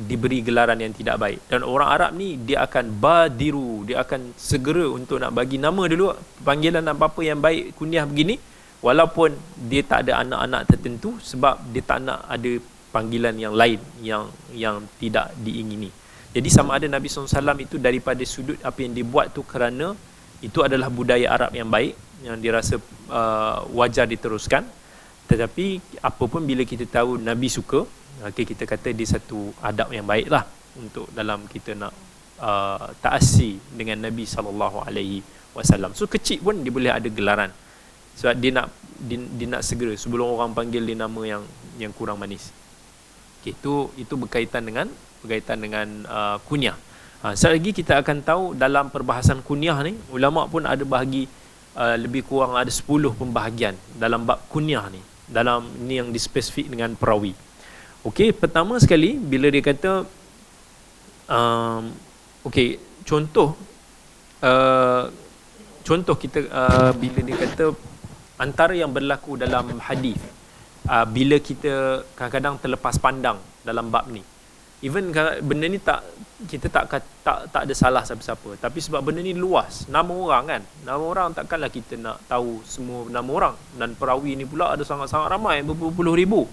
diberi gelaran yang tidak baik. Dan orang Arab ni dia akan badiru, dia akan segera untuk nak bagi nama dulu, panggilan apa-apa yang baik, kunyah begini, walaupun dia tak ada anak-anak tertentu, sebab dia tak nak ada panggilan yang lain yang tidak diingini. Jadi sama ada Nabi SAW itu daripada sudut apa yang dibuat tu kerana itu adalah budaya Arab yang baik, yang dirasa wajar diteruskan. Tetapi apapun bila kita tahu Nabi suka, kita kata dia satu adab yang baik lah untuk dalam kita nak ta'asi dengan Nabi SAW. So kecil pun dia boleh ada gelaran sebab dia nak segera sebelum orang panggil dia nama yang kurang manis. Okay, itu berkaitan dengan kunyah. Sekali lagi kita akan tahu dalam perbahasan kunyah ni, ulama pun ada bahagi lebih kurang ada 10 pembahagian dalam bab kunyah ni. Dalam ni yang dispesifik dengan perawi. Okey, pertama sekali bila dia kata contoh kita bila dia kata antara yang berlaku dalam hadis bila kita kadang-kadang terlepas pandang dalam bab ni. Even benda ni kita tak ada salah siapa-siapa, tapi sebab benda ni luas, nama orang kan, nama orang takkanlah kita nak tahu semua nama orang, dan perawi ni pula ada sangat-sangat ramai, berpuluh ribu.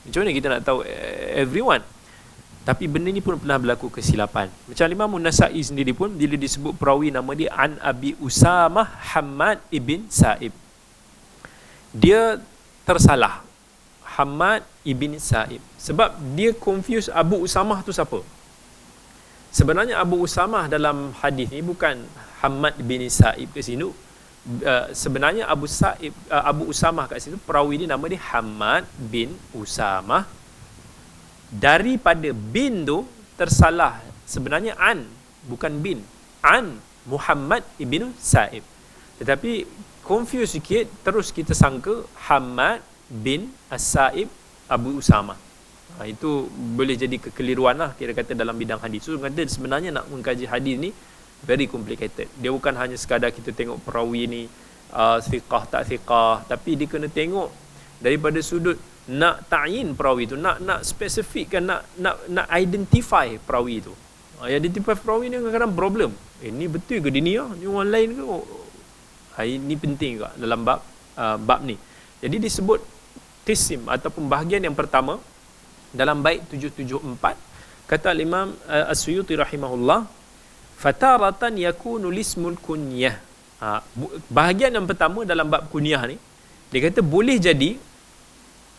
Macam mana kita nak tahu everyone? Tapi benda ni pun pernah berlaku kesilapan. Macam Imam An-Nasa'i sendiri pun, bila disebut perawi nama dia An Abi Usamah Hammad ibn Sa'ib, dia tersalah Hammad ibn Sa'ib, sebab dia confuse Abu Usamah tu siapa. Sebenarnya Abu Usamah dalam hadis ni bukan Hammad bin Sa'ib kat sini. Sebenarnya Abu Usamah kat situ, perawi dia nama dia Hammad bin Usamah. Daripada bin tu tersalah, sebenarnya an, bukan bin, an Muhammad ibn Sa'ib. Tetapi confuse sikit, terus kita sangka Hammad bin As-Sa'ib Abu Usamah. Itu boleh jadi kekeliruan lah kira kata dalam bidang hadis. So kata sebenarnya nak mengkaji hadis ni very complicated. Dia bukan hanya sekadar kita tengok perawi ni thiqah tak thiqah, tapi dia kena tengok daripada sudut nak ta'yin perawi tu, nak spesifikkan, nak identify perawi tu. Identify perawi ni kadang-kadang problem. Ni betul ke dia ni? Ni orang lain ke? Ini penting juga dalam bab ni. Jadi disebut qisim ataupun bahagian yang pertama dalam bait 774, kata Imam As-Suyuti rahimahullah, fataratan yakunu lismul kunyah. Bahagian yang pertama dalam bab kunyah ni, dia kata boleh jadi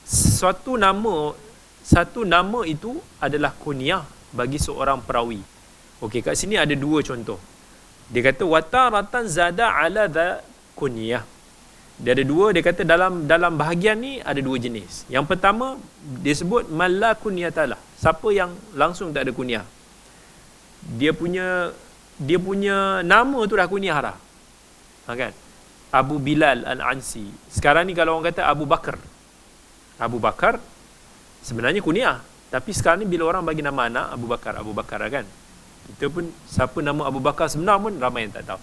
satu nama itu adalah kunyah bagi seorang perawi. Okey, kat sini ada dua contoh. Dia kata wataratan zada ala dha kunyah. Dia ada dua, dia kata dalam bahagian ni ada dua jenis. Yang pertama dia sebut malla kunyatalah, siapa yang langsung tak ada kunyah. Dia punya nama tu dah kunyah dah. Kan? Abu Bilal Al-Ansi. Sekarang ni kalau orang kata Abu Bakar sebenarnya kunyah, tapi sekarang ni bila orang bagi nama anak Abu Bakar kan. Kita pun siapa nama Abu Bakar sebenar pun ramai yang tak tahu.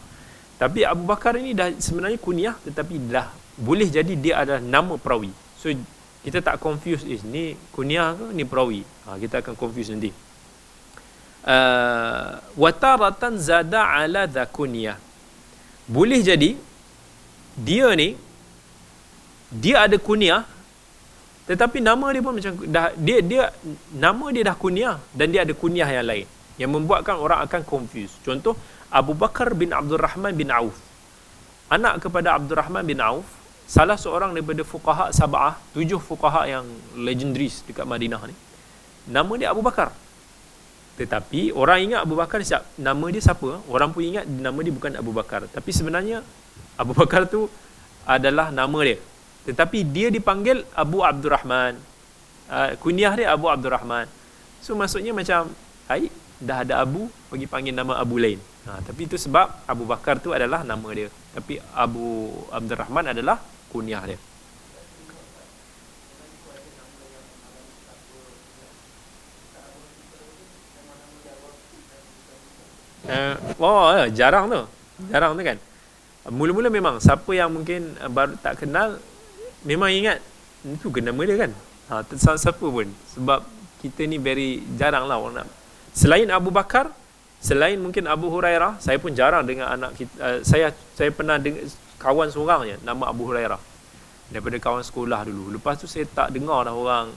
Tapi Abu Bakar ini dah sebenarnya kunyah, tetapi dah boleh jadi dia adalah nama perawi. So kita tak confuse ni kunyah ke ni perawi. Kita akan confuse nanti. Wataratan zada ala dha kunyah. Boleh jadi dia ada kunyah, tetapi nama dia pun macam dia nama dia dah kunyah dan dia ada kunyah yang lain, yang membuatkan orang akan confuse. Contoh Abu Bakar bin Abdul Rahman bin Auf, anak kepada Abdul Rahman bin Auf, salah seorang daripada fuqaha sab'ah, 7 fuqaha yang legendaris dekat Madinah ni. Nama dia Abu Bakar. Tetapi orang ingat Abu Bakar siap, nama dia siapa? Orang pun ingat nama dia bukan Abu Bakar. Tapi sebenarnya Abu Bakar tu adalah nama dia. Tetapi dia dipanggil Abu Abdul Rahman. Kunyah dia Abu Abdul Rahman. So maksudnya macam, dah ada Abu, bagi panggil nama Abu lain. Tapi itu sebab Abu Bakar tu adalah nama dia. Tapi Abu Abdul Rahman adalah kunyah dia. Jarang tu kan. Mula-mula memang siapa yang mungkin baru tak kenal, memang ingat itu ke nama dia kan. Siapa pun. Sebab kita ni very jarang lah orang nak. Selain Abu Bakar, selain mungkin Abu Hurairah, saya pun jarang dengar anak kita. Saya pernah dengar kawan seorang je nama Abu Hurairah, daripada kawan sekolah dulu. Lepas tu saya tak dengar dah orang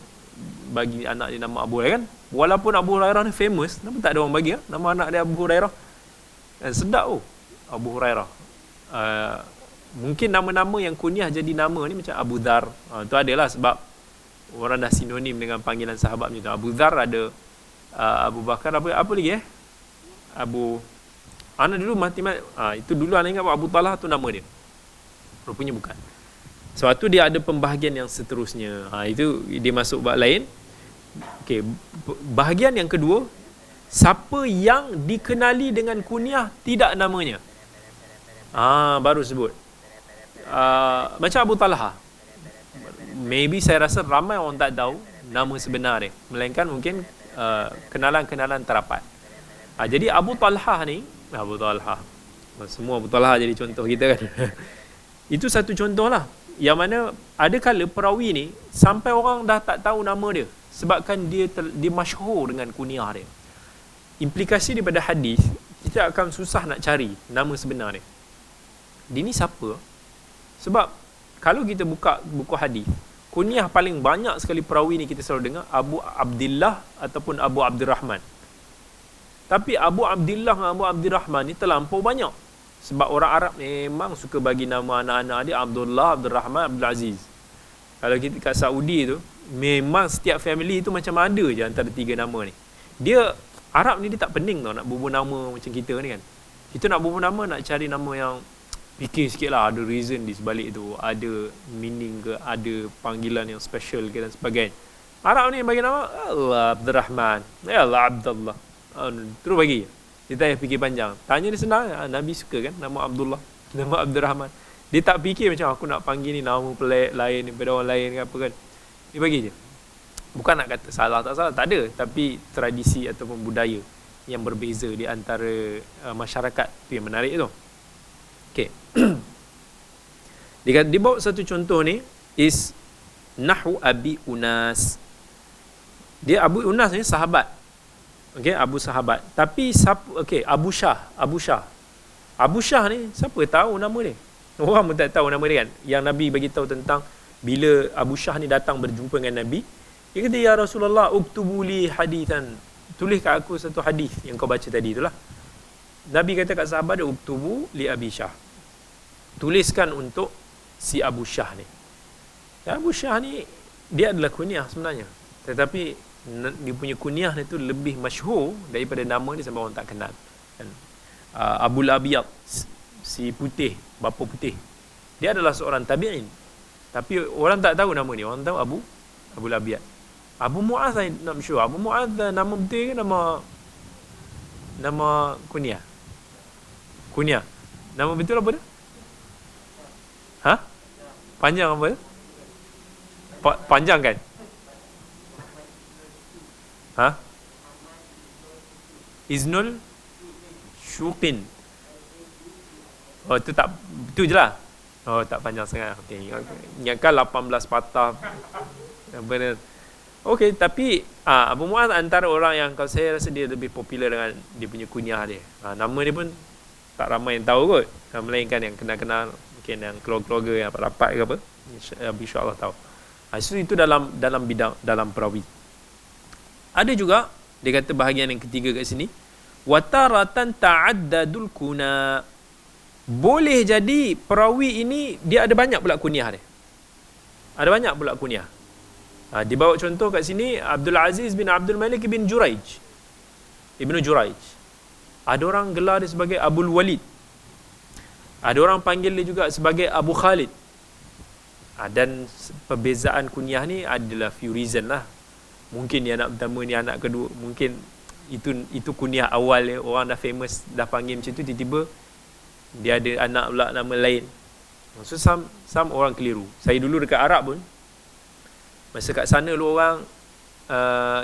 bagi anak dia nama Abu Hurairah kan. Walaupun Abu Hurairah ni famous, kenapa tak ada orang bagi nama anak dia Abu Hurairah? Sedap Abu Hurairah. Mungkin nama-nama yang kunyah jadi nama ni macam Abu Dhar. Itu adalah sebab orang dah sinonim dengan panggilan sahabat macam tu. Abu Dhar ada, Abu Bakar, apa lagi Ana dulu itu dulu Ana ingat Abu Talha tu nama dia. Rupanya bukan. Sebab tu dia ada pembahagian yang seterusnya. Itu dia masuk bab lain. Okey, bahagian yang kedua, siapa yang dikenali dengan kunyah tidak namanya. Baru sebut. Macam Abu Talha. Maybe saya rasa ramai orang tak tahu nama sebenar dia, melainkan mungkin kenalan-kenalan terapat. Jadi Abu Talha ni, semua Abu Talha jadi contoh kita kan. Itu satu contoh lah, yang mana ada kala perawi ni sampai orang dah tak tahu nama dia, sebabkan dia masyhur dengan kunyah dia. Implikasi daripada hadis, kita akan susah nak cari nama sebenar dia. Dia ni siapa? Sebab kalau kita buka buku hadis, kunyah paling banyak sekali perawi ni kita selalu dengar Abu Abdullah ataupun Abu Abdurrahman. Tapi Abu Abdullah dan Abu Abdurrahman ni terlampau banyak. Sebab orang Arab memang suka bagi nama anak-anak dia Abdullah, Abdurrahman, Abdul Aziz. Kalau kita kat Saudi tu, memang setiap family tu macam ada je antara 3 nama ni. Dia Arab ni dia tak pening tau nak bubuh nama macam kita ni kan. Kita nak bubuh nama, nak cari nama yang fikir sikit lah, ada reason di sebalik tu, ada meaning ke, ada panggilan yang special ke dan sebagainya. Arab ni bagi nama Allah Abdurrahman, Allah Abdullah, terus bagi. Dia tak payah fikir panjang. Tanya dia senang, Nabi suka kan nama Abdullah, nama Abdurrahman. Dia tak fikir macam aku nak panggil ni nama pelik lain daripada orang lain ke apa kan. Dia bagi je. Bukan nak kata salah tak salah, tak ada, tapi tradisi ataupun budaya yang berbeza di antara masyarakat tu yang menarik tu. Okey. Dia bawa satu contoh ni is Nahu Abi Unas. Dia Abu Unas ni sahabat. Okey, Abu sahabat. Tapi okey, Abu Syah. Abu Syah ni siapa tahu nama dia? Orang pun tak tahu nama dia kan. Yang Nabi bagi tahu tentang bila Abu Syah ni datang berjumpa dengan Nabi, dia kata, ya Rasulullah, uktubu li hadithan, tulis kat aku satu hadis yang kau baca tadi itulah. Nabi kata kat sahabat dia, uktubu li Abi Syah, tuliskan untuk si Abu Syah ni. Ya, Abu Syah ni dia adalah kunyah sebenarnya, tetapi dia punya kunyah ni tu lebih masyhur daripada nama dia sampai orang tak kenal kan? Abul Abiyad, si putih, bapa putih, dia adalah seorang tabi'in, tapi orang tak tahu nama dia. Orang tahu Abu Abiyad. Abu Mu'adh saya nak sure. Abu Mu'adh nama betul ke nama kunyah? Kunyah. Nama betul apa dia? Ha? Panjang apa? Panjang kan? Ha? Iznul Syuqin. Oh, itu tak, itu je lah. Oh, tak panjang sangat. Okay. Ingatkan 18 patah. Benar. Okey, tapi Abu Mu'adh antara orang yang kalau saya rasa dia lebih popular dengan dia punya kunyah dia. Nama dia pun tak ramai yang tahu kot. Melainkan yang kenal-kenal, mungkin yang keluarga yang rapat ke apa. InsyaAllah tahu. So itu dalam bidang, dalam perawi. Ada juga, dia kata bahagian yang ketiga kat sini, wataratan ta'addadul kuna. Boleh jadi perawi ini dia ada banyak pula kunyah dia. Ada banyak pula kunyah. Dibawa contoh kat sini, Abdul Aziz bin Abdul Malik bin Juraij, Ibnu Juraij. Ada orang gelar dia sebagai Abul Walid. Ada orang panggil dia juga sebagai Abu Khalid. Dan perbezaan kunyah ni adalah few reason lah. Mungkin dia anak pertama ni anak kedua, mungkin itu kunyah awal dia, orang dah famous, dah panggil macam tu, tiba-tiba dia ada anak pula nama lain. So some orang keliru. Saya dulu dekat Arab pun, masa kat sana lu orang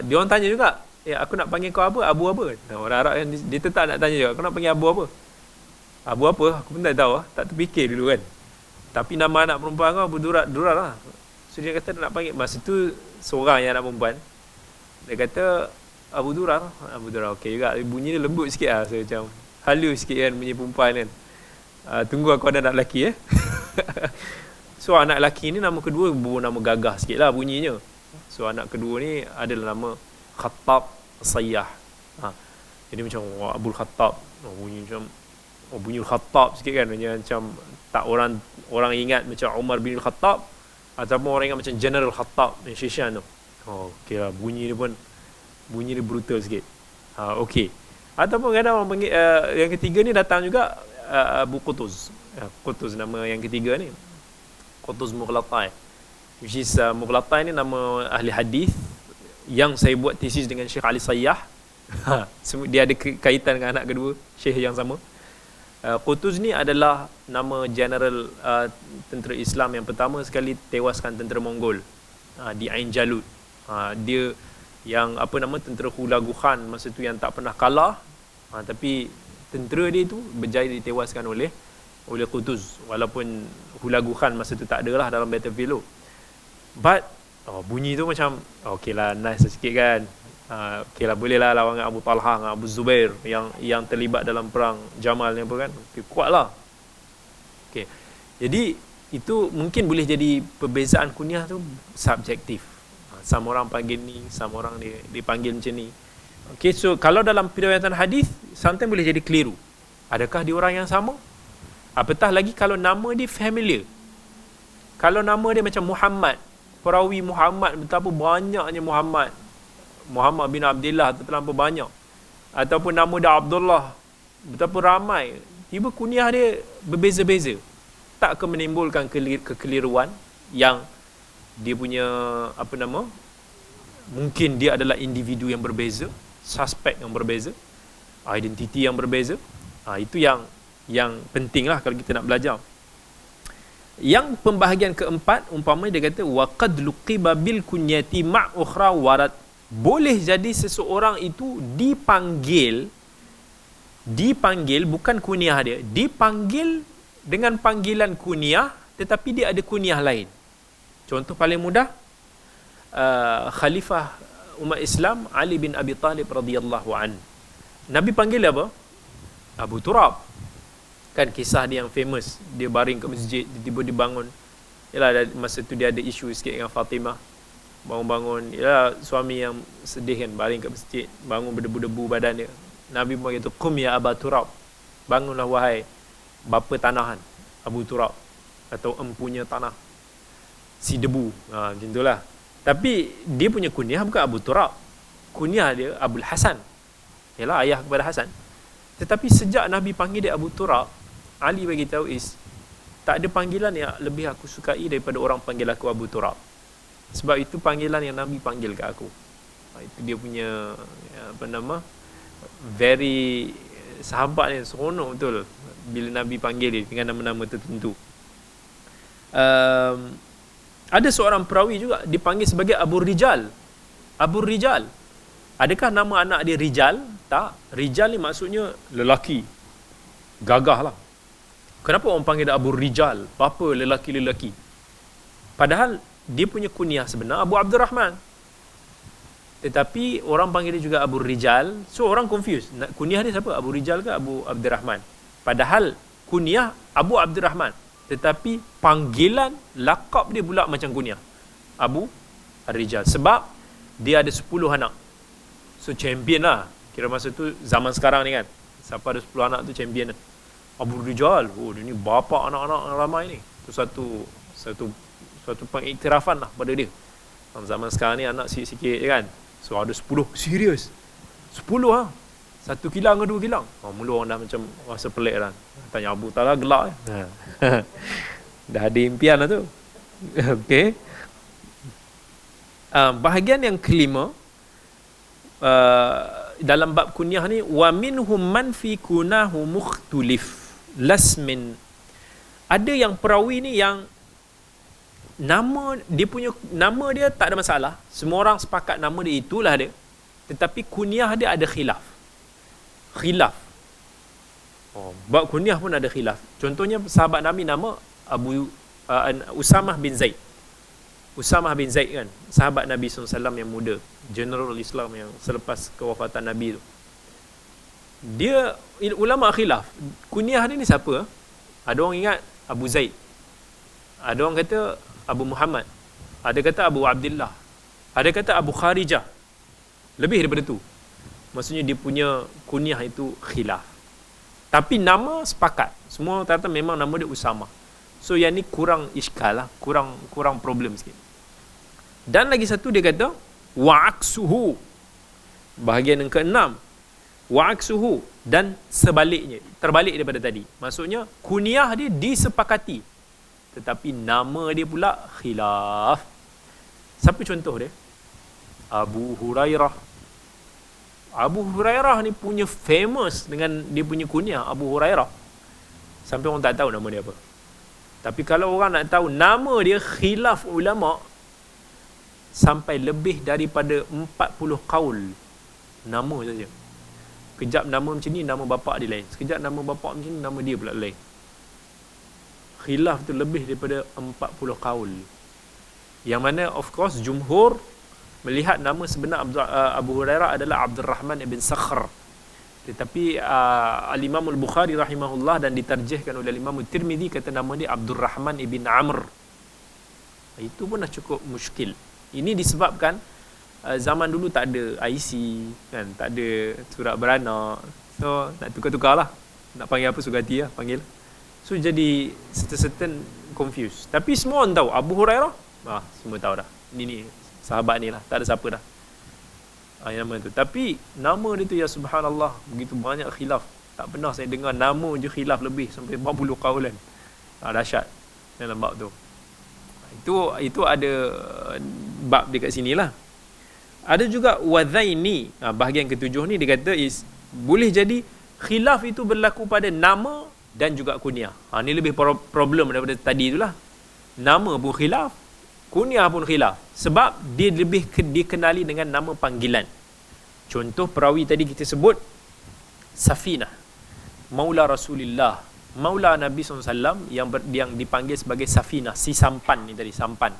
dia orang tanya juga, aku nak panggil kau apa? Abu apa? Orang Arab kan dia tetap nak tanya juga, aku nak panggil Abu apa? Abu apa? Aku pun tak tahu, tak terfikir dulu kan. Tapi nama anak perempuan kau Abu Durar lah. So dia kata nak panggil, masa tu seorang yang anak perempuan, dia kata Abu Durar. Okey juga, bunyi dia lembut sikit lah, so macam halus sikit kan bunyi perempuan kan. Tunggu aku ada anak lelaki So anak lelaki ni nama kedua nama gagah sikit lah bunyinya. So anak kedua ni adalah nama Khattab Sayyah. Jadi macam Abul Khattab, bunyi macam bunyi Khattab sikit kan, macam tak orang ingat macam Umar bin Khattab, ataupun orang ingat macam General Khattab yang Shishan tu. Okey lah, bunyi dia brutal sikit. Okey. Ataupun kadang orang panggil yang ketiga ni datang juga Abu Qutuz. Qutuz nama yang ketiga ni. Qutuz Mughlatai. Which is Mughlatai ni nama ahli hadis yang saya buat tesis dengan Syekh Ali Sayyah. Dia ada kaitan dengan anak kedua Syekh yang sama. Qutuz ni adalah nama general tentera Islam yang pertama sekali tewaskan tentera Mongol di Ain Jalut. Dia yang tentera Hulagu Khan masa tu yang tak pernah kalah, tapi tentera dia tu berjaya ditewaskan oleh Qutuz, walaupun Hulagu Khan masa tu tak ada lah dalam battlefield tu. But Bunyi tu macam okey lah, nice sikit kan. Okey lah, boleh lah lawan Abu Talha dengan Abu Zubair yang terlibat dalam perang Jamal ni apa kan. Okay, kuat lah. Okey. Jadi itu mungkin boleh jadi perbezaan kunyah tu subjektif. Sama orang panggil ni, sama orang dipanggil macam ni. Okey, so kalau dalam periwayatan hadis sometimes boleh jadi keliru. Adakah dia orang yang sama? Apatah lagi kalau nama dia familiar. Kalau nama dia macam Muhammad, perawi Muhammad, betapa banyaknya Muhammad bin Abdullah tu terlampau banyak. Ataupun nama dia Abdullah, betapa ramai. Tiba kunyah dia berbeza-beza. Tak akan menimbulkan kekeliruan yang dia punya mungkin dia adalah individu yang berbeza, suspek yang berbeza, identiti yang berbeza. Itu yang penting lah kalau kita nak belajar. Yang pembahagian keempat, umpamanya dia kata waqad luqiba bil kunyati ma' ukhra warad. Boleh jadi seseorang itu dipanggil bukan kunyah dia, dipanggil dengan panggilan kunyah tetapi dia ada kunyah lain. Contoh paling mudah, Khalifah umat Islam Ali bin Abi Talib radhiyallahu an. Nabi panggil apa? Abu Turab. Kan kisah dia yang famous, dia baring ke masjid, tiba-tiba dia bangun. Yalah, masa tu dia ada isu sikit dengan Fatimah. Bangun-bangun, yalah, suami yang sedih kan, baring kat masjid, bangun berdebu-debu badan dia. Nabi panggil tu, "Qum ya Aba Turab." Bangunlah wahai bapa tanahan Abu Turab, atau empunya tanah, si debu. Macam itulah. Tapi dia punya kunyah bukan Abu Turab. Kunyah dia Abul Hasan. Yalah, ayah kepada Hasan. Tetapi sejak Nabi panggil dia Abu Turab, Ali bagi tahu tak ada panggilan yang lebih aku sukai daripada orang panggil aku Abu Turab. Sebab itu panggilan yang Nabi panggil kat aku. Itu dia punya very sahabat ni, seronok betul bila Nabi panggil dia dengan nama-nama tertentu. Ada seorang perawi juga dipanggil sebagai Abu Rijal. Abu Rijal. Adakah nama anak dia Rijal? Tak. Rijal ni maksudnya lelaki. Gagah lah. Kenapa orang panggil dia Abu Rijal? Apa lelaki-lelaki? Padahal dia punya kunyah sebenar Abu Abdurrahman. Tetapi orang panggil dia juga Abu Rijal. So orang confused. Kunyah dia siapa? Abu Rijal ke Abu Abdurrahman? Padahal kunyah Abu Abdurrahman. Tetapi panggilan, lakab dia pula macam kunyah Abu Rijal. Sebab dia ada 10 anak. So champion lah. Kira masa tu, zaman sekarang ni kan, siapa ada 10 anak tu champion lah. Abu Rijal, dia ni bapa anak-anak ramai ni. Itu satu pengiktirafan lah pada dia. Zaman sekarang ni anak sikit-sikit je kan. So ada 10, serius 10 lah. 1 kilang ke 2 kilang. Mula orang dah macam rasa pelik lah. Tanya Abu Talha gelak dah ada impian lah tu. Okay. Bahagian yang kelima, dalam bab kunyah ni, wa minhum man fi kunahu mukhtulif lasmin. Ada yang perawi ni yang nama dia tak ada masalah, semua orang sepakat nama dia itulah dia, tetapi kunyah dia ada khilaf. Bab kunyah pun ada khilaf. Contohnya sahabat Nabi nama Usamah bin Zaid. Usamah bin Zaid kan, sahabat Nabi SAW yang muda, general Islam yang selepas kewafatan Nabi tu. Dia, ulama khilaf, kunyah dia ni siapa? Ada orang ingat Abu Zaid, ada orang kata Abu Muhammad, ada kata Abu Abdullah, ada kata Abu Kharijah. Lebih daripada tu. Maksudnya dia punya kunyah itu khilaf. Tapi nama sepakat. Semua kata memang nama dia Usamah. So yang ni kurang iskal lah, kurang problem sikit. Dan lagi satu dia kata wa'aksuhu. Bahagian yang keenam, wa'aksuhu, dan sebaliknya, terbalik daripada tadi. Maksudnya kunyah dia disepakati, tetapi nama dia pula khilaf. Siapa contoh dia? Abu Hurairah. Abu Hurairah ni punya famous dengan dia punya kunyah Abu Hurairah. Sampai orang tak tahu nama dia apa. Tapi kalau orang nak tahu nama dia, khilaf ulama sampai lebih daripada 40 qaul nama saja. Sekejap nama macam ni, nama bapa dia lain. Sekejap nama bapa macam ni, nama dia pula lain. Khilaf tu lebih daripada 40 qaul. Yang mana of course jumhur melihat nama sebenar Abu Hurairah adalah Abdurrahman ibn Sakhr. Tetapi Al-Imam Al-Bukhari rahimahullah dan ditarjihkan oleh Imam Tirmizi kata nama dia Abdurrahman ibn Amr. Itu pun dah cukup muskil. Ini disebabkan zaman dulu tak ada IC kan, tak ada surat beranak. So nak tukar-tukar lah. Nak panggil apa suka hati lah panggil. So jadi certain confused. Tapi semua orang tahu Abu Hurairah. Semua tahu dah. Ini sahabat ni lah. Tak ada siapa dah. Nama tu. Tapi nama dia tu ya subhanallah begitu banyak khilaf. Tak pernah saya dengar nama je khilaf lebih sampai 40 kaulan. Dahsyat dalam bab tu. Itu ada bab dekat sini lah. Ada juga wadhaini. Bahagian ketujuh ni dia kata boleh jadi khilaf itu berlaku pada nama dan juga kunyah. Ni lebih problem daripada tadi itulah. Nama pun khilaf, kunyah pun khilaf. Sebab dia lebih dikenali dengan nama panggilan. Contoh perawi tadi kita sebut Safinah, Maula Rasulullah, Maula Nabi SAW yang dipanggil sebagai Safinah, si sampan ni tadi, sampan.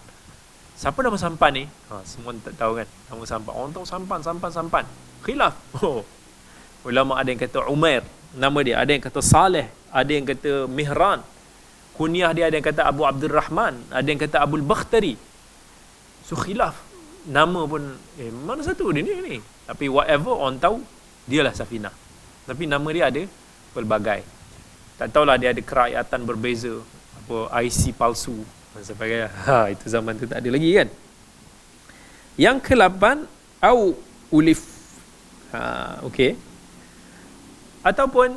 Siapa nama sampan ni? Semua tak tahu kan nama sampan. Orang tahu sampan. Khilaf. Ulama ada yang kata Umair nama dia, ada yang kata Saleh, ada yang kata Mihran. Kunyah dia ada yang kata Abu Abdurrahman, ada yang kata Abul Bakhtari. So khilaf. Nama pun mana satu dia ni. Tapi whatever orang tahu dialah Safinah. Tapi nama dia ada pelbagai. Tak tahulah dia ada kerakyatan berbeza, apa IC palsu dan sebagainya. Itu zaman tu tak ada lagi kan. Yang ke-8 au ulif. Okey. Ataupun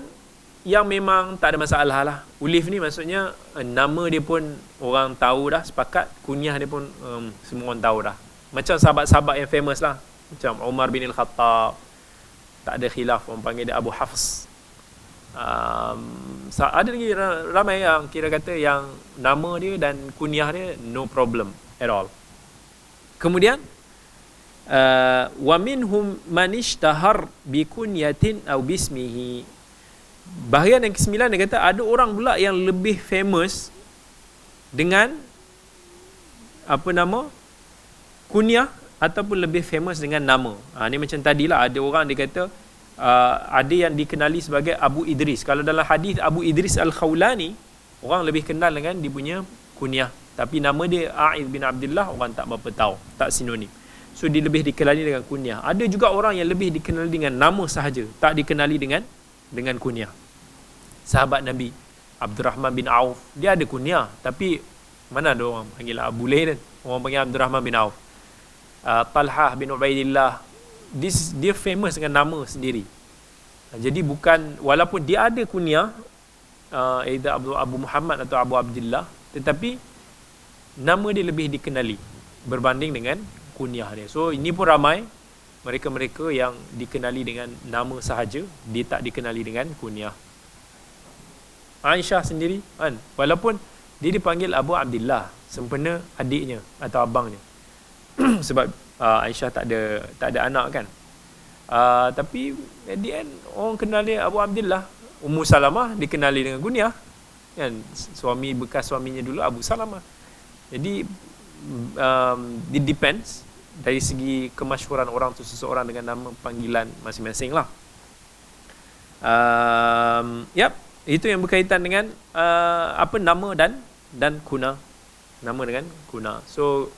yang memang tak ada masalah lah. Ulif ni maksudnya nama dia pun orang tahu dah, sepakat. Kunyah dia pun semua orang tahu dah. Macam sahabat-sahabat yang famous lah. Macam Umar bin Al-Khattab. Tak ada khilaf, orang panggil dia Abu Hafs. Ada lagi ramai yang kira kata yang nama dia dan kunyah dia no problem at all. Kemudian wa minhum man ishtahar bi kunyatin aw bismihi. Bahagian yang ke-9 dia kata ada orang pula yang lebih famous dengan apa nama kunyah ataupun lebih famous dengan nama. Ni macam tadilah ada orang dia kata ada yang dikenali sebagai Abu Idris. Kalau dalam hadis Abu Idris Al-Khawlani, orang lebih kenal dengan dia punya kunyah. Tapi nama dia A'idh bin Abdullah orang tak berapa tahu, tak sinonim. So dia lebih dikenali dengan kunyah. Ada juga orang yang lebih dikenali dengan nama sahaja, tak dikenali dengan kunyah. Sahabat Nabi Abdurrahman bin Auf, dia ada kunyah, tapi mana ada orang panggil Abu Lain kan? Orang panggil Abdurrahman bin Auf. Talhah bin Ubaidillah, dia famous dengan nama sendiri. Jadi bukan, walaupun dia ada kunyah either Abu Muhammad atau Abu Abdullah, tetapi nama dia lebih dikenali berbanding dengan kunyah dia. So ini pun ramai mereka-mereka yang dikenali dengan nama sahaja, dia tak dikenali dengan kunyah. Aisyah sendiri kan, walaupun dia dipanggil Abu Abdullah, sempena adiknya atau abangnya. Sebab Aisyah tak ada anak kan. Tapi at the end orang kenal dia Abu Abdullah. Ummu Salamah dikenali dengan kunyah kan, suami bekas suaminya dulu Abu Salamah. Jadi it depends dari segi kemasyhuran orang tu seseorang dengan nama panggilan masing-masing lah. Itu yang berkaitan dengan apa nama dan kuna. Nama dengan kuna. So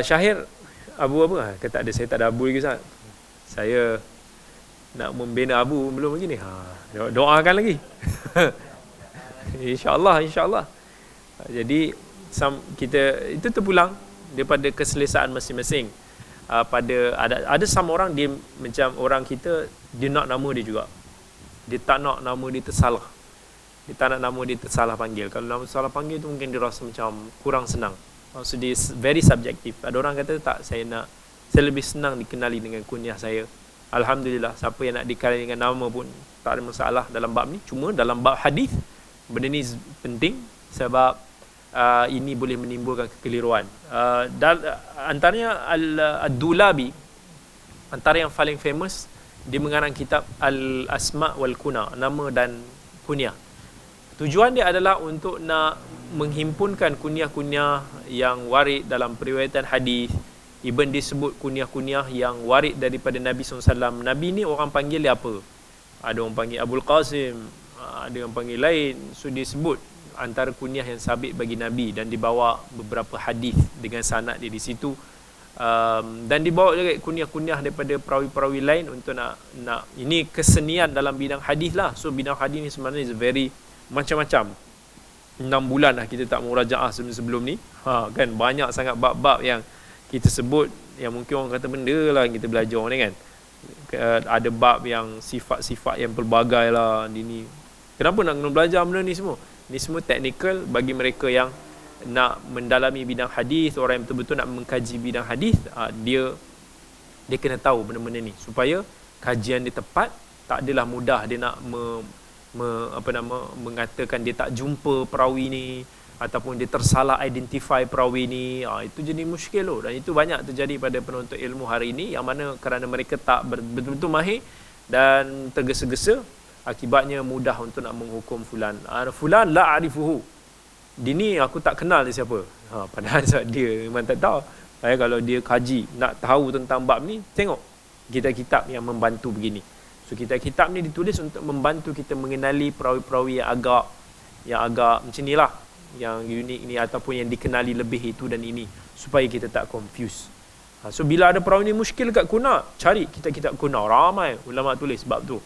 Syahir Abu apa? Kata ada, saya tak ada Abu lagi Ustaz. Saya nak membina Abu belum lagi ni. Doakan lagi. InsyaAllah. Jadi kita itu terpulang daripada keselesaan masing-masing. Ada sama orang dia macam orang kita, dia nak nama dia juga. Dia tak nak nama dia tersalah. Dia tak nak nama dia tersalah panggil. Kalau nama salah panggil tu mungkin dia rasa macam kurang senang. So dia very subjektif. Ada orang kata tak, saya lebih senang dikenali dengan kunyah saya. Alhamdulillah, siapa yang nak dikenali dengan nama pun tak ada masalah dalam bab ni. Cuma dalam bab hadis, benda ni penting sebab ini boleh menimbulkan kekeliruan. Antaranya Ad-Dulabi, antara yang paling famous, dia mengarang kitab Al-Asma' wal Kuna, nama dan kunyah. Tujuan dia adalah untuk nak menghimpunkan kunyah-kunyah yang warid dalam periwayatan hadis. Ibn disebut kunyah-kunyah yang warid daripada Nabi SAW. Nabi ni orang panggil dia apa? Ada orang panggil Abul Qasim, ada orang panggil lain. So dia sebut antara kunyah yang sabit bagi Nabi, dan dibawa beberapa hadis dengan sanad dia di situ. Dan dibawa juga kunyah-kunyah daripada perawi-perawi lain untuk nak ini kesenian dalam bidang hadis lah. So bidang hadis ni sebenarnya is very macam-macam. 6 bulan lah kita tak murajaah sebelum ni. Kan banyak sangat bab-bab yang kita sebut yang mungkin orang kata benda lah kita belajar ni kan. Ada bab yang sifat-sifat yang pelbagai lah ni. Kenapa nak kena belajar benda ni semua? Ni semua teknikal bagi mereka yang nak mendalami bidang hadis, orang yang betul-betul nak mengkaji bidang hadis, dia kena tahu benda-benda ni supaya kajian dia tepat. Tak adalah mudah dia nak mengatakan dia tak jumpa perawi ni, ataupun dia tersalah identify perawi ni. Itu jadi muskil loh, dan itu banyak terjadi pada penuntut ilmu hari ini, yang mana kerana mereka tak betul-betul mahir dan tergesa-gesa, akibatnya mudah untuk nak menghukum fulan. Fulan la arifuhu, dini aku tak kenal dia siapa. Padahal dia memang tak tahu. Kalau dia kaji nak tahu tentang bab ni, tengok kitab-kitab yang membantu begini. So kitab-kitab ni ditulis untuk membantu kita mengenali perawi-perawi yang agak macam ni lah, yang unik ni, ataupun yang dikenali lebih itu dan ini, supaya kita tak confuse. So bila ada perawi ni muskil kat kuna, cari kitab-kitab kuna, ramai ulama tulis bab tu.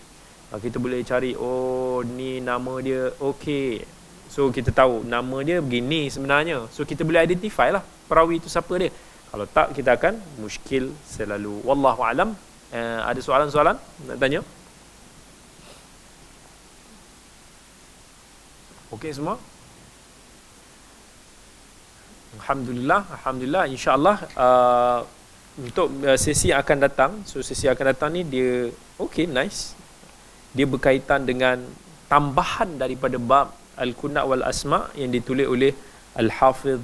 Kita boleh cari, oh ni nama dia, okey. So kita tahu nama dia begini sebenarnya. So kita boleh identify lah perawi itu siapa dia. Kalau tak, kita akan muskil selalu. Wallahu alam. Ada soalan-soalan nak tanya? Okey semua? Alhamdulillah, insya-Allah untuk sesi akan datang. So sesi akan datang ni dia nice. Dia berkaitan dengan tambahan daripada bab Al-Kuna' wal Asma' yang ditulis oleh Al-Hafidh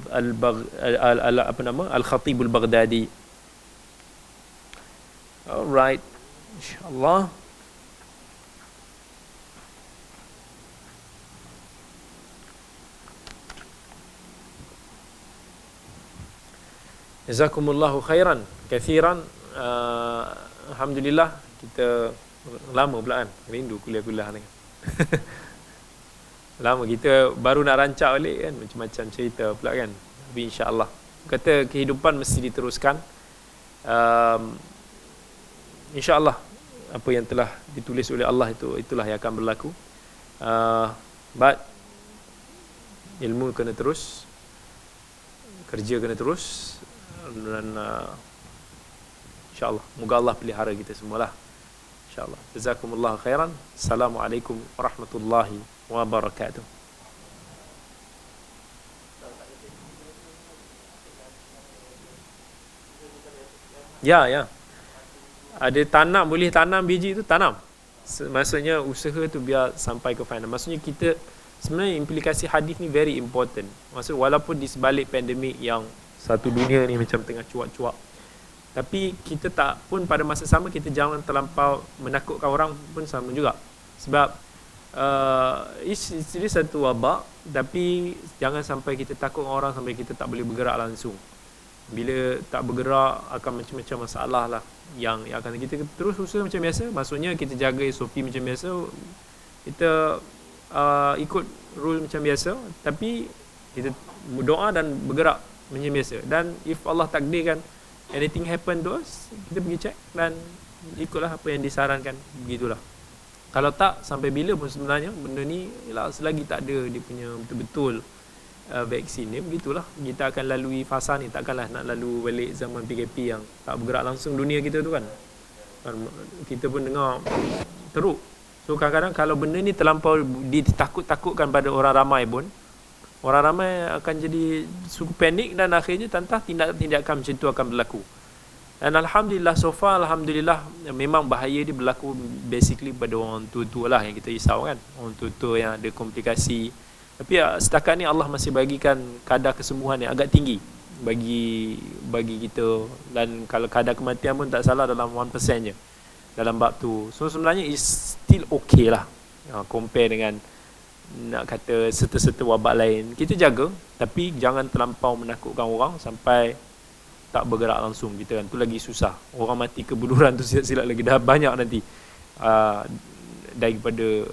Al-Khatib Al-Baghdadi. Alright, insya-Allah. Jazakumullahu khairan kathiran. Alhamdulillah, kita lama pula kan, rindu kuliah-kuliah ni. Lama kita baru nak rancak balik kan, macam-macam cerita pula kan. Tapi insya-Allah, kata kehidupan mesti diteruskan. InsyaAllah apa yang telah ditulis oleh Allah itulah yang akan berlaku. But ilmu kena terus, kerja kena terus, dan insyaAllah moga Allah pelihara kita semualah, insyaAllah. Jazakumullahu khairan. Assalamualaikum warahmatullahi wabarakatuh. Ya, ada tanam, boleh tanam biji tu, tanam. Maksudnya usaha tu biar sampai ke final. Maksudnya kita sebenarnya implikasi hadis ni very important. Maksud walaupun di sebalik pandemik yang satu dunia ni macam tengah cuak-cuak, tapi kita tak pun pada masa sama kita jangan terlampau menakutkan orang pun sama juga. Sebab ini satu wabak, tapi jangan sampai kita takut orang sampai kita tak boleh bergerak langsung. Bila tak bergerak akan macam-macam masalah lah yang akan kita terus usaha macam biasa. Maksudnya kita jaga SOP macam biasa, kita ikut rule macam biasa, tapi kita berdoa dan bergerak macam biasa. Dan if Allah takdirkan anything happen to us, kita pergi check dan ikutlah apa yang disarankan, begitulah. Kalau tak, sampai bila pun sebenarnya benda ni ialah selagi tak ada dia punya betul-betul vaksin ni, begitulah kita akan lalui fasa ni. Takkanlah nak lalu balik zaman PKP yang tak bergerak langsung dunia kita tu kan. Kita pun dengar teruk. So kadang-kadang kalau benda ni terlampau ditakut-takutkan pada orang ramai pun, orang ramai akan jadi suku panik, dan akhirnya tantah tindakan macam tu akan berlaku. Dan alhamdulillah, so far alhamdulillah, memang bahaya dia berlaku basically pada orang tua-tua lah yang kita risau kan. Orang tua-tua yang ada komplikasi. Tapi setakat ni Allah masih bagikan kadar kesembuhan yang agak tinggi bagi kita, dan kalau kadar kematian pun tak salah dalam 1% je dalam bab tu. So sebenarnya is still okay lah compare dengan nak kata serta-serta wabak lain. Kita jaga, tapi jangan terlampau menakutkan orang sampai tak bergerak langsung kita kan. Tu lagi susah. Orang mati kebuduran tu silap-silap lagi dah banyak nanti daripada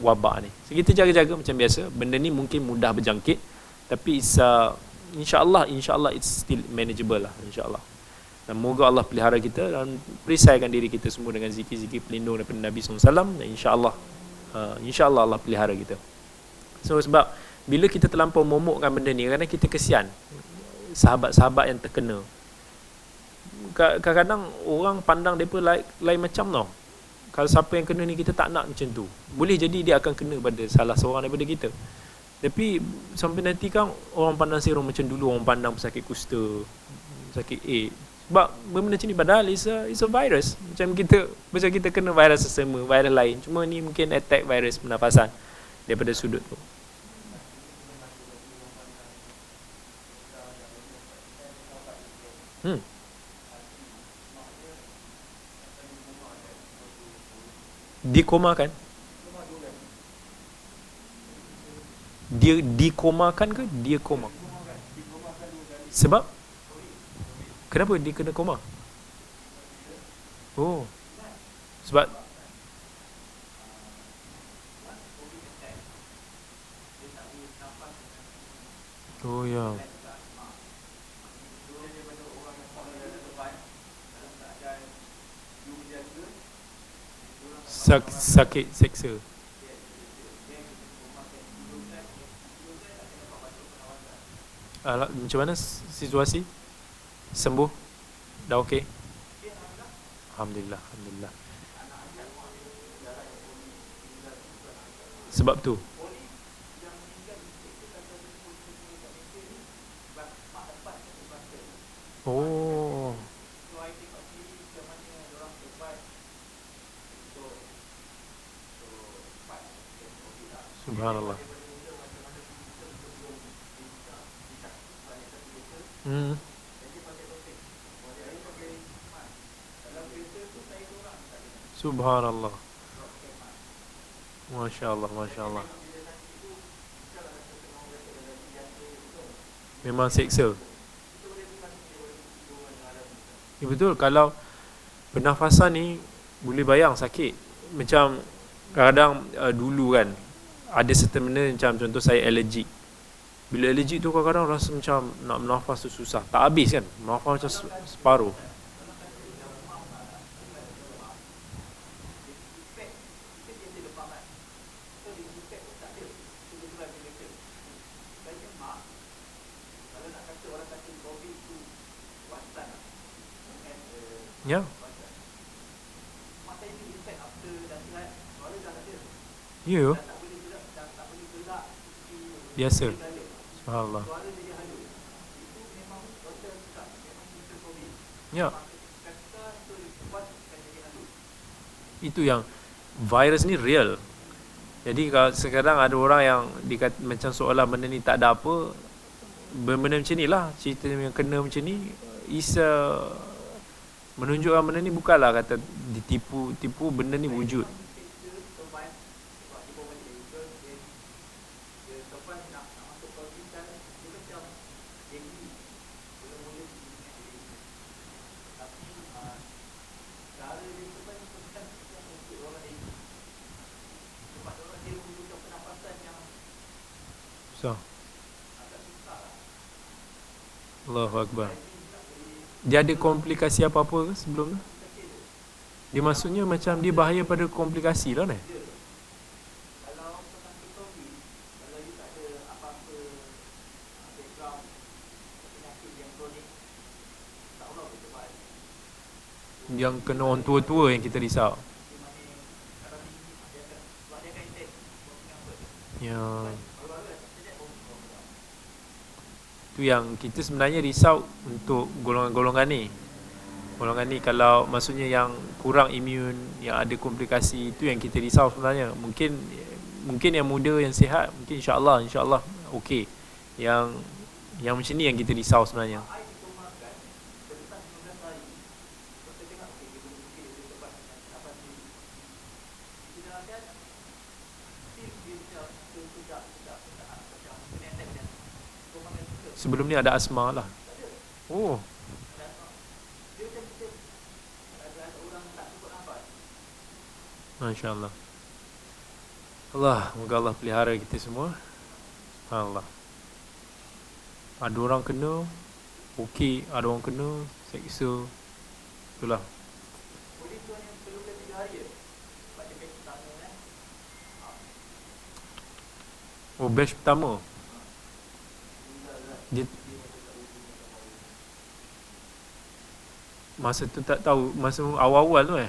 wabak ni. So kita jaga-jaga macam biasa. Benda ni mungkin mudah berjangkit, tapi insya-Allah it's still manageable lah, insya-Allah. Dan moga Allah pelihara kita dan perisaikan diri kita semua dengan zikir-zikir pelindung daripada Nabi SAW, dan insya-Allah Allah pelihara kita. So sebab bila kita terlampau momokkan benda ni, kadang kita kesian sahabat-sahabat yang terkena. Kadang-kadang orang pandang mereka lain macam tau. Kalau siapa yang kena ni, kita tak nak macam tu. Boleh jadi dia akan kena pada salah seorang daripada kita. Tapi sampai nanti kan orang pandang serong macam dulu orang pandang pesakit kusta, pesakit AIDS. Sebab benda macam ni padahal it's a virus. Macam kita kena virus sesama, virus lain. Cuma ni mungkin attack virus pernafasan daripada sudut tu. Dikomakan? Dia dikomakan ke dia koma? Sebab kenapa dia kena koma? Oh, sebab ya. Sakit seksa. Macam mana situasi? Sembuh? Dah okey? Alhamdulillah. Sebab tu oh, subhanallah. Subhanallah. Masya Allah. Memang seksa. Ya betul, kalau pernafasan ni boleh bayang sakit. Macam kadang dulu kan ada certain benda, macam contoh saya allergic. Bila allergic tu kadang-kadang rasa macam nak bernafas tu susah. Tak habis kan, bernafas macam separuh. Ya. Ya. Biasa. Subhanallah. Ya. Itu yang virus ni real. Jadi kalau sekarang ada orang yang macam seolah benda ni tak ada apa, benda macam ni lah cerita yang kena macam ni, menunjukkan benda ni bukanlah kata ditipu, benda ni wujud. So, Allahu Akbar. Dia ada komplikasi apa-apa ke sebelum tu? Dia maksudnya macam dia bahaya pada komplikasi lah ni. Yang kena orang tua-tua yang kita risau. Ya. Itu yang kita sebenarnya risau untuk golongan-golongan ni. Golongan ni kalau maksudnya yang kurang imun, yang ada komplikasi, itu yang kita risau sebenarnya. Mungkin yang muda, yang sihat, mungkin insya-Allah okey. Yang macam ni yang kita risau sebenarnya. Sebelum ni ada asma lah. Oh, Masya Allah. Allah, moga Allah pelihara kita semua. Allah. Ada orang kena, okey. Ada orang kena, seksa. Itulah. Oh, batch pertama. Dia masa tu tak tahu, masa awal-awal tu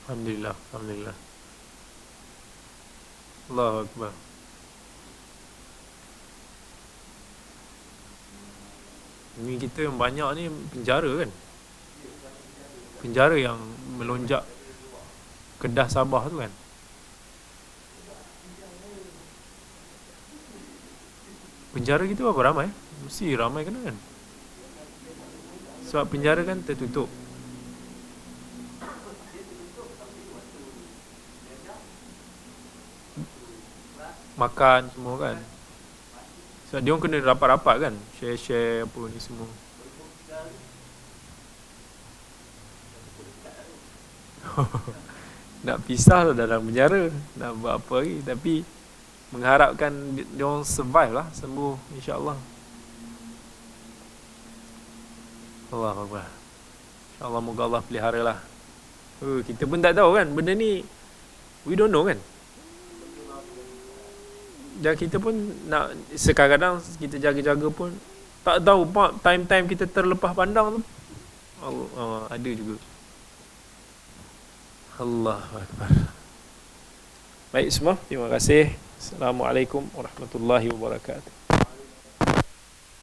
Alhamdulillah, Alhamdulillah. Allahu Akbar. Ni kita yang banyak ni penjara kan. Penjara yang melonjak Kedah Sabah tu kan. Penjara kita berapa ramai? Mesti ramai kena kan. Sebab penjara kan tertutup. Makan semua kan. Sebab dia orang kena rapat-rapat kan. Share-share apa ni semua. Nak pisah lah dalam penjara. Nak buat apa lagi. Tapi mengharapkan dia orang survive lah. Sembuh insyaAllah. Allah Akbar. InsyaAllah moga Allah pelihara lah. Kita pun tak tahu kan. Benda ni we don't know kan. Dan kita pun nak, sekadang kita jaga-jaga pun tak tahu time-time kita terlepas pandang tu. Ada juga. Allahu Akbar. Baik semua, terima kasih. Assalamualaikum warahmatullahi wabarakatuh.